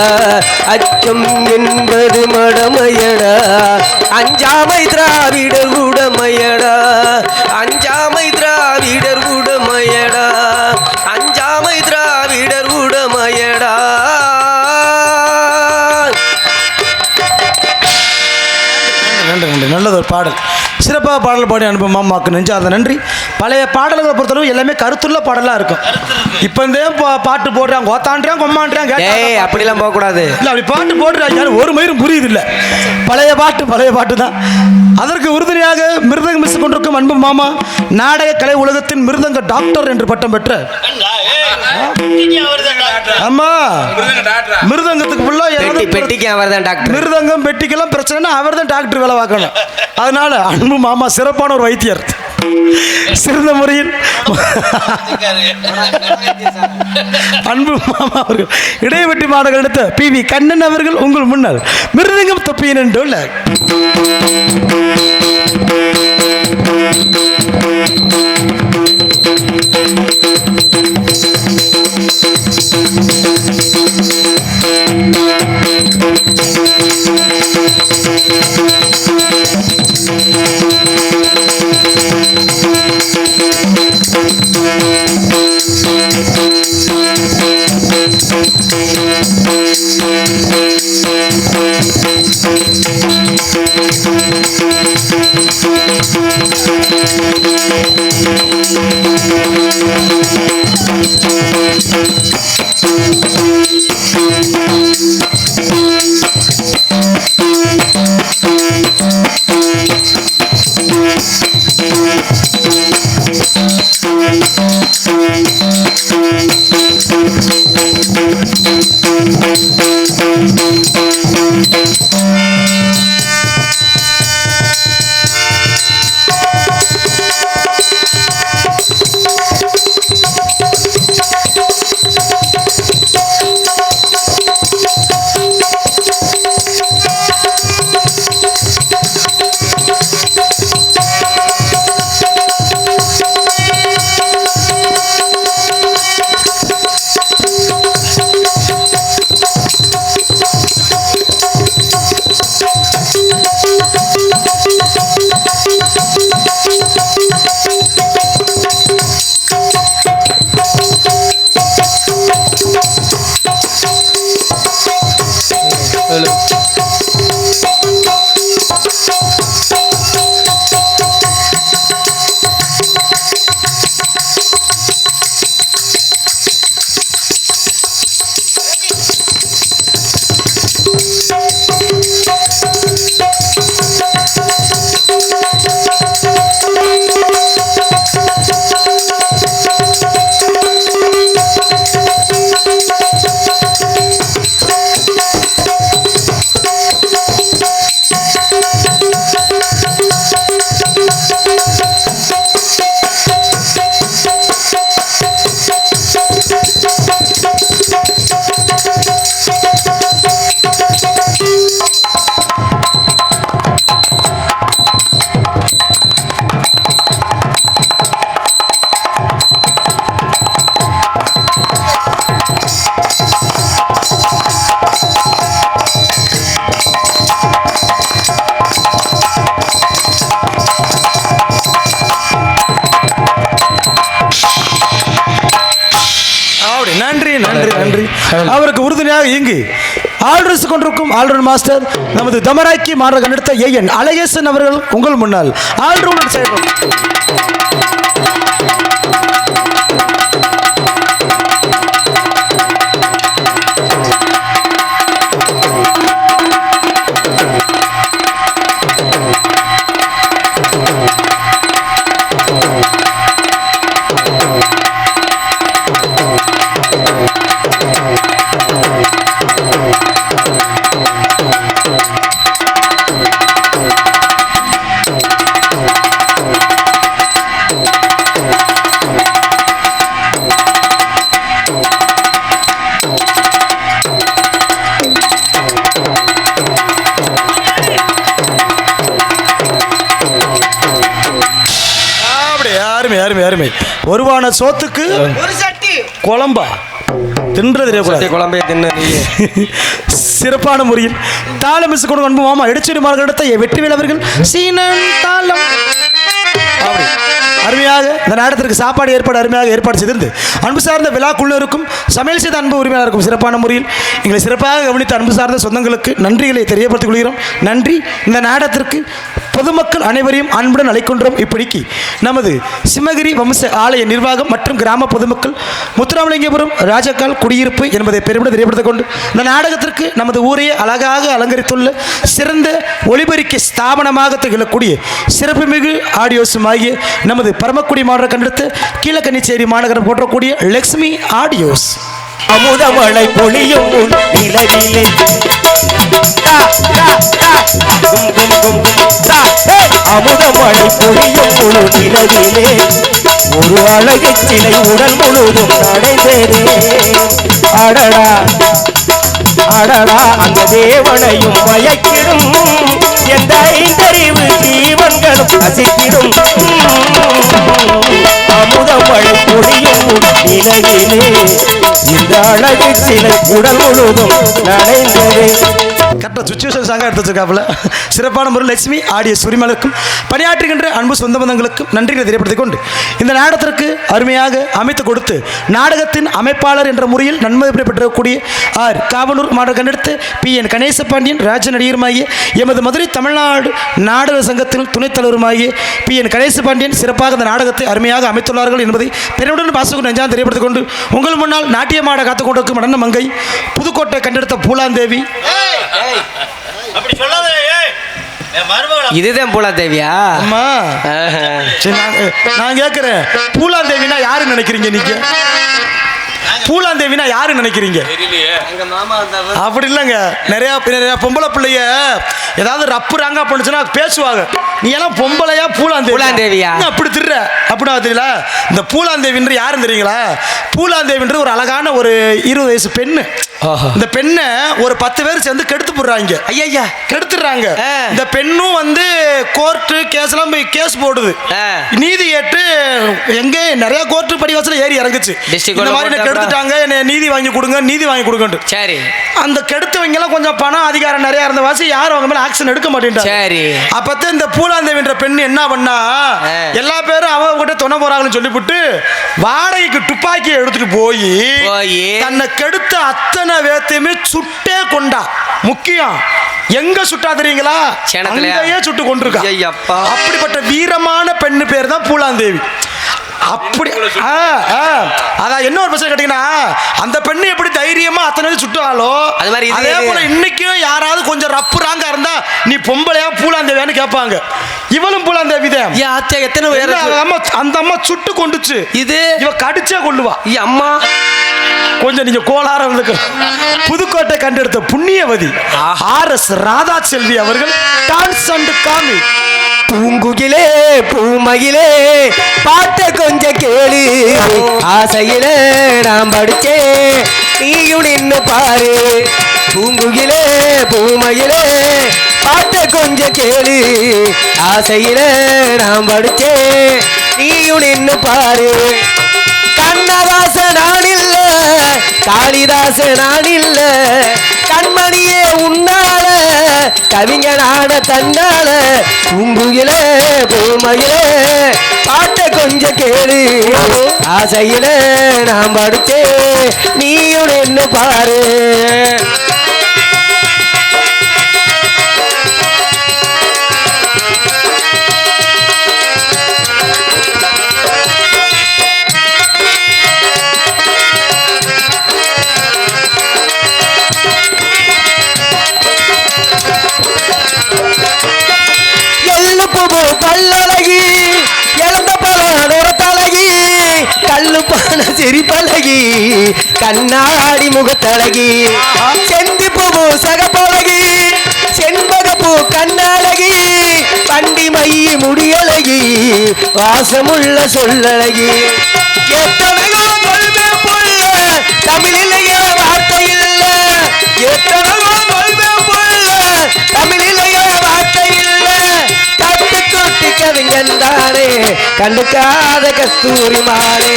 அச்சம் என்பது மடமையடா, அஞ்சாமை திராவிடர் உடமையடா. அஞ்சாமை திராவிடர் உடமையடா. அஞ்சாமை திராவிடர் உடமையடா. நன்றி நன்றி, நல்லது ஒரு பாடல். சிறப்பாக பாடல் பாடி அனுப்பும் மாமாவுக்கு நெஞ்சார்ந்த நன்றி. பழைய பாடல்களை பொறுத்தளவு எல்லாமே கருத்துள்ள பாடலாக இருக்கும். இப்போ இந்த பாட்டு போடுறாங்க, கோத்தான்றான் கொம்மான்றான். ஏய், அப்படிலாம் போகக்கூடாது. இல்லை, அப்படி பாட்டு போடுறாங்க, ஒரு மயிரும் புரியுது இல்லை. பழைய பாட்டு தான். அதற்கு உறுதுணையாக மிருதங்க மிஸ் கொண்டிருக்கும் அன்பு மாமா, நாடக கலை உலகத்தின் மிருதங்க டாக்டர் என்று பட்டம் பெற்ற. ஆமா, மிருதங்கத்துக்கு பெட்டிக்கு அவர் தான் டாக்டர். மிருதங்கம் பெட்டிக்கெல்லாம் பிரச்சனைனா அவர் தான் டாக்டர் வேலை பார்க்கணும். அதனால அன்பு மாமா சிறப்பான ஒரு வைத்தியர். சிறந்த முறையில் அன்பு மாமா அவர்கள் இடைவெட்டி மாடங்கள் எடுத்த PV கண்ணன் அவர்கள் உங்கள் முன்னால் மிருதங்கம் தொப்பியன் என்று உள்ள நன்றி நன்றி நன்றி. அவருக்கு உறுதுணையாக இங்கு ஆல்ரஸ் கொண்டிருக்கும் ஆல்ரவுண்ட் மாஸ்டர் நமது தமராக்கி மாற கண்டெடுத்த ஏஎன் அழகேசன் அவர்கள் உங்கள் முன்னால் ஆல்ரவுண்டர் செய்யணும். அருமை அருமை அருமை. ஒருவான சோத்துக்கு ஒரு சட்டி குழம்பா தின்றது குழம்பே தின்னு. சிறப்பான முறையில் தாளம் மிஸ் கொண்டு அன்பு மாமா எடுச்சடி மார்க்கெடுத்த வெற்றிவேல் அவர்கள் சீனன் தாளம் அருமையாக இந்த நாடத்திற்கு சாப்பாடு அருமையாக ஏற்பாடு செய்திருந்து அன்பு சார்ந்த விழாக்குள்ளருக்கும் சமையல் செய்த அன்பு உரிமையாளருக்கும் சிறப்பான முறையில் எங்களை சிறப்பாக கவனித்த அன்பு சார்ந்த சொந்தங்களுக்கு நன்றிகளை தெரியப்படுத்திக் கொள்கிறோம். நன்றி. இந்த நாடத்திற்கு பொதுமக்கள் அனைவரையும் அன்புடன் அழைக்கின்றோம். இப்படிக்கு நமது சிம்மகிரி வம்ச ஆலய நிர்வாகம் மற்றும் கிராம பொதுமக்கள் முத்துராமலிங்கபுரம் ராஜக்கால் குடியிருப்பு என்பதை பெருமிட தெரியப்படுத்திக் கொண்டு இந்த நாடகத்திற்கு நமது ஊரையே அழகாக அலங்கரித்துள்ள சிறந்த ஒளிபரிக்கை ஸ்தாபனமாக திகழக்கூடிய சிறப்புமிகு ஆடியோஸும் ஆகிய நமது பரமக்குடி மாவட்ட கண்டெடுத்த கீழக்கன்னிச்சேரி மாநகரம் போற்றக்கூடிய லக்ஷ்மி ஆடியோஸ் அமுதமழை பொழியும் நிலவிலே அமுதமழை பொழியும் முழு நிலவிலே ஒரு அழகு சிலை உடல் முழுதும் நடைபெறே அடடா அடடா அந்த தேவனையும் மயக்கிடும் எந்த ஐந்தறிவு ஜீவன்களும் அசைக்கிடும் அமுதமழை பொழியும் நிலவிலே இந்த அழகு சிலை உடல் முழுதும் நடைந்ததே. கரெக்டாக சுச்சுவேஷன் சாங்காக எடுத்து வச்சிருக்காப்புல. சிறப்பான முறை லட்சுமி ஆடிய உரிமையாளருக்கும் பணியாற்றுகின்ற அன்பு சொந்த பந்தங்களுக்கும் நன்றிகளை தெரியப்படுத்திக் கொண்டு இந்த நாடகத்திற்கு அருமையாக அமைத்து கொடுத்து நாடகத்தின் அமைப்பாளர் என்ற முறையில் நன்மதிப்பை பெற்றக்கூடிய ஆர் காவலூர் மாவட்ட கண்டெடுத்து PN கணேசபாண்டியன் ராஜ நடிகருமாகிய எமது மதுரை தமிழ்நாடு நாடக சங்கத்தில் துணைத் தலைவருமாகிய PN கணேசபாண்டியன் சிறப்பாக இந்த நாடகத்தை அருமையாக அமைத்துள்ளார்கள் என்பதை பெருமுடன் பாசகம் நெஞ்சான் தெரியப்படுத்திக் கொண்டு உங்கள் முன்னால் நாட்டியமாட காத்துக் கொண்டிருக்கும் நடன மங்கை புதுக்கோட்டை கண்டெடுத்த பூலாந்தேவி. இதுதான் பூலாந்தேவியா? அம்மா நான் கேட்கிறேன், பூலாந்தேவினா யாரு நினைக்கிறீங்க நீங்க? பூலாந்தேவினா யாரு நினைக்கிறீங்க? அப்படி இல்லைங்க. நிறைய பொம்பளை பிள்ளைய ஏதாவது ரப்பு ராங்கா பண்ணுச்சுன்னா பேசுவாங்க, நீ எல்லாம் பொம்பளையா பூலாந்தேவியா அப்படி திர்ற அப்படின்னா தெரியல. இந்த பூலாந்தேவின்ற யாருன்னு தெரியுங்களா? பூலாந்தேவின்ற ஒரு அழகான ஒரு 20 வயசு பெண்ணு. இந்த பெண்ணை ஒரு 10 பேர் சேர்ந்து கெடுத்து போடுறாங்க. ஐயா கெடுத்துடுறாங்க. இந்த பெண்ணும் வந்து கோர்ட்டு கேஸ்லாம் போய் கேஸ் போடுது. நீதி ஏற்று எங்கே நிறைய கோர்ட்டு படிவாசல ஏறி இறங்குச்சு. இந்த மாதிரி கெடுத்துட்டாங்க, என்ன நீதி வாங்கி கொடுங்க நீதி வாங்கி கொடுங்க. சரி, அந்த கெடுத்தவங்க எல்லாம் கொஞ்சம் பணம் அதிகாரம் நிறைய இருந்த வாசி யாரும் அவங்க மேல ஆக்ஷன் எடுக்க மாட்டேன்ட்டாங்க. சரி, அப்பதான் இந்த பூலாந்தேவின்ற பெண் என்ன பண்ணா, எல்லா பேரும் அவங்க கிட்ட துணை போறாங்கன்னு சொல்லிவிட்டு வாடகைக்கு துப்பாக்கியை எடுத்துட்டு போய் தன்னை கெடுத்த அத்தனை வேத்தையுமே சுட்டே கொண்டா. முக்கியம் எங்க சுட்டா தெரியுங்களா? அங்கேயே சுட்டு கொண்டிருக்கா. அப்படிப்பட்ட வீரமான பெண்ணு பேர் தான் பூலாந்தேவி. அப்படி அதான் என்ன ஒரு பிரச்சனை கேட்டீங்கன்னா, அந்த பெண்ணு எப்படி தைரியமா அத்தனை சுட்டாலோ அதே போல இன்னைக்கும் யாராவது கொஞ்சம் ரப்பு ராங்கா இருந்தா நீ பொம்பளையா பூலாந்தேவியான்னு கேட்பாங்க. இவளும் பூலாந்தேவி தான். எத்தனை அந்த அம்மா சுட்டு கொண்டுச்சு, இது இவ கடிச்சே கொள்ளுவா. அம்மா கொஞ்சம் நீங்க கோளாரம் இருக்கு. புதுக்கோட்டை கண்டெடுத்த புண்ணியவதி RS ராதா செல்வி அவர்கள் டான்ஸ் அண்ட் காமி. பூங்குகிலே பூமகிலே பாட்ட கொஞ்சம் கேளு, ஆசையிலே நாம் படிச்சே நீயும் நின்னு பாரு. பூங்குகிலே பூமகிலே பாட்ட கொஞ்சம் கேளு, ஆசையிலே நாம் படிச்சே நீயும் நின்னு பாரு. கண்ணதாச நான் இல்ல காளிதாச நான் இல்ல கண்மணியே உன்னால கவிஞனான தன்னால பூங்குயில பூமையில பாட்ட கொஞ்சம் கேளு ஆசையில நான் படுத்தே நீயும் என்ன பாரு கல்லழகி இழந்த பழகி கல்லு பான சிரிப்பழகி கண்ணாடி முகத்தழகி செந்தி பூ சகப்பழகி செண்பகப்பூ கண்ணழகி பண்டி மையி முடியழகி வாசமுள்ள சொல்லழகி எத்தனையோ கொள்வே புள்ள தமிழிலேயே வார்த்தை இல்ல எத்தனையோ கொள்வே புள்ள தமிழிலேயே வார்த்தை இல்ல கவிஞந்தானே கண்டுக்காத கஸ்தூரி மானே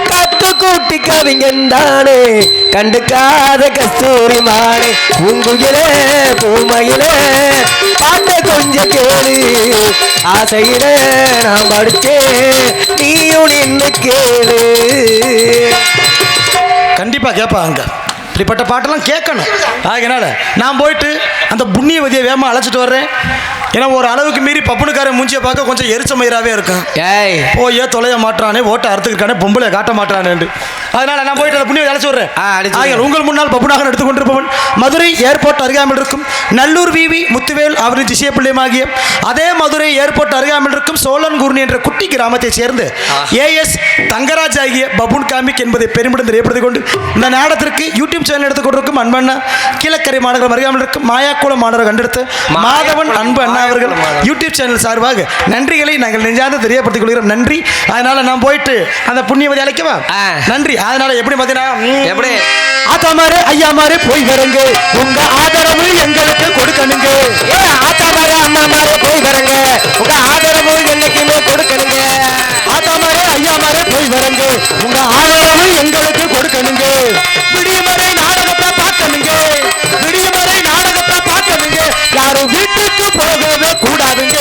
கட்டு கூட்டி கவிஞந்தானே கண்டுக்காத கஸ்தூரி மானே பூங்குயிலே பூமையிலே பாட்ட கொஞ்சம் கேளு ஆசையிலே நான் படிச்சேன் நீயும் நின்று கேளு கண்டிப்பா கேட்பாங்க இப்படிப்பட்ட பாட்டெல்லாம் கேட்கணும். அதனால நான் போயிட்டு அந்த புண்ணியவதியை வேகமாக அழைச்சிட்டு வர்றேன். ஏன்னா ஒரு அளவுக்கு மீறி பப்புனுக்காரன் மூஞ்சியை பார்க்க கொஞ்சம் எரிச்ச மயிராகவே இருக்கும். ஏய் போயே தொலைய மாட்டானே ஓட்ட அறுத்துக்கிட்டானே பொம்பளை காட்ட மாட்டானேன்னு. அதனால நான் போயிட்டு அந்த புண்ணியை அழைச்சி வர்றேன். உங்கள் முன்னால் பப்புனாக எடுத்துக்கொண்டிருப்பவன் மதுரை ஏர்போர்ட் அருகாமல் இருக்கும் நல்லூர் விவி முத்துவேல் அவரின் திசைய பிள்ளையமாகிய அதே மதுரை ஏர்போர்ட் அருகாமல் இருக்கும் சோழன்குர்னி என்ற குட்டி கிராமத்தை சேர்ந்து ஏஎஸ் தங்கராஜ் ஆகிய பபுன் காமிக் என்பதை பெருமிடம் தெரியப்படுத்திக் கொண்டு இந்த நாடகத்திற்கு யூடியூப் சேனல் எடுத்துக்கொண்டிருக்கும் அன்பண்ணா கீழக்கரை மாநகரம் அருகாமல் இருக்கும் மாயாக்குளம் மாநகரம் கண்டெடுத்து மாதவன் அன்பு அண்ணா அவர்கள் யூடியூப் சேனல் சார்பாக நன்றிகளை நாங்கள் நெஞ்சார்ந்து தெரியப்படுத்திக் கொள்கிறோம். நன்றி. அதனால நான் போயிட்டு அந்த புண்ணியவதி அழைக்கவா? நன்றி. அதனால எப்படி பார்த்தீங்கன்னா எப்படி ஆத்தாமாரு ஐயாமாரு போய் வருங்க உங்க ஆதரவு எங்களுக்கு கொடுக்கணுங்க. ஆத்தாமாரு அம்மாமாரு போய் வருங்க உங்க ஆதரவு என்னைக்குமே கொடுக்கணுங்க. ஆத்தாமாரு ஐயாமாரு போய் வருங்க உங்க ஆதரவு எங்களுக்கு கொடுக்கணுங்க. விடியமறை நாடகத்தை பார்க்கணுங்க விடியமறை நாடகத்தை பார்க்கணுங்க. யாரும் வீட்டுக்கு போகவே கூடாதுங்க.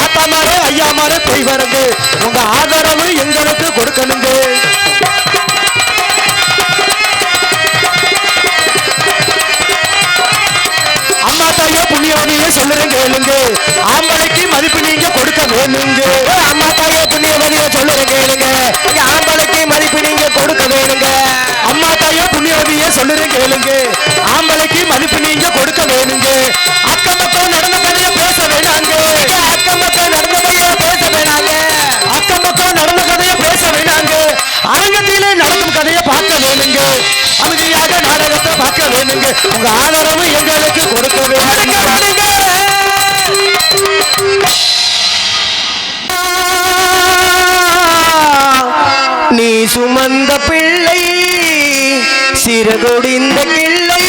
ஆத்தாமாரு ஐயாமாரு போய் வருங்க உங்க ஆதரவு எங்களுக்கு கொடுக்கணுங்க. அம்மா தாயோ புண்ணியவதியே சொல்லுறேன் கேளுங்க ஆம்பளைக்கு மதிப்பு நீங்க கொடுக்க வேணுங்க. அம்மா தாயோ புண்ணியவதியை சொல்லுறேன் கேளுங்க ஆம்பளைக்கு மதிப்பு நீங்க கொடுக்க வேணுங்க. அம்மா தாயோ புண்ணியவதியே சொல்லுறேன் கேளுங்க ஆம்பளைக்கு மதிப்பு நீங்க கொடுக்க வேணுங்க. அக்கம் பக்கம் நடந்த கதையை பேச வேணாங்க. அக்கம் பக்கம் நடந்த கதையை பேச வேணாங்க. அக்கம் பக்கம் நடந்த கதையை பேச வேணாங்க. அரங்கத்திலே நடக்கும் கதையை பார்க்க வேணுங்க. அமைதியாக நாடகத்தை பார்க்க வேணுங்க. உங்க ஆதரவு எங்களுக்கு கொடுக்க வேணுங்க. நீ சுமந்த பிள்ளை சிறகொடிந்த கிள்ளை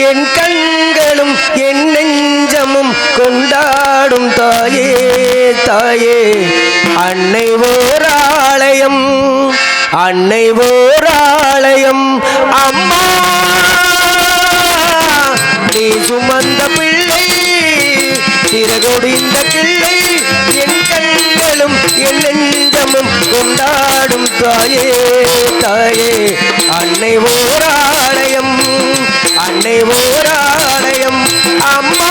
என் கண்களும் என் நெஞ்சமும் கொண்டாடும் தாயே தாயே அன்னை ஓராலயம் அன்னை ஓராலயம் அம்மா நீ சுமந்த பிள்ளை சிறகொடிந்த கிள்ளை என் கண்களும் என் நெஞ்சமும் கொண்டாடும் தாயே தாயே அன்னை ஓராலயம் அன்னை ஓராலயம் அம்மா.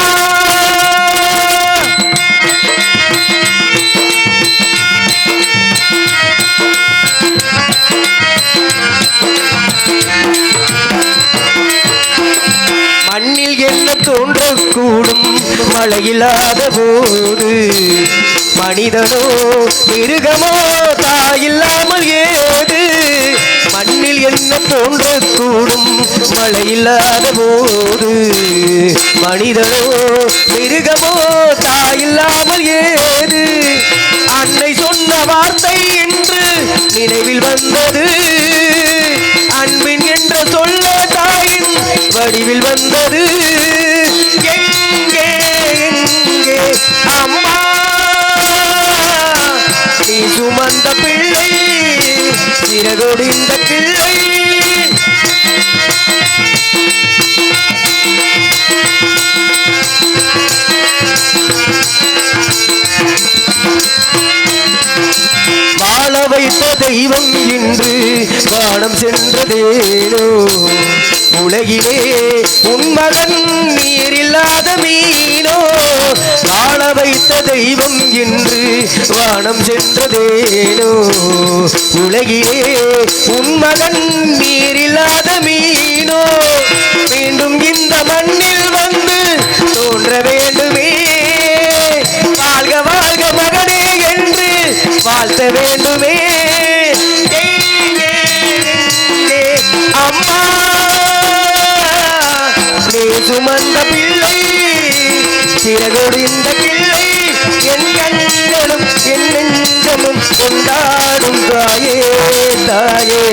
மண்ணில் என்ன தோன்றக்கூடும் மழையில்லாத போது மனிதனோ மிருகமோ தாயில்லாமல் ஏது. மண்ணில் என்ன தோன்றக்கூடும் மழையில்லாத போது மனிதனோ மிருகமோ தாயில்லாமல் ஏது. அன்னை சொன்ன வார்த்தை என்று நினைவில் வந்தது அன்பின் என்ற சொல்ல தாயின் வடிவில் வந்தது. எங்கே எங்கே அம்மா நீ சுமந்த பிள்ளை சிறகொடிந்த கிள்ளை வாழ வைத்த தெய்வம் இன்று வானம் சென்றதேனோ உலகிலே உன் மகன் நீரில்லாத மீனோ வாழ வைத்த தெய்வம் இன்று வானம் சென்றதேனோ உலகிலே உன் மகன் நீரில்லாத மீனோ மீண்டும் இந்த மண்ணில் வந்து தோன்ற வேண்டுமே வாழ்க வாழ்க மகனே என்று வாழ்த்த வேண்டுமே அம்மா நீ சுமந்த பிள்ளை சிறகொடிந்த பிள்ளை என் கண்களும் என் நெஞ்சமும் கொண்டாடும் தாயே தாயே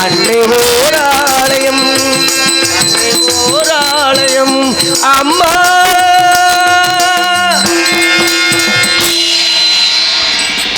அன்னை ஓரா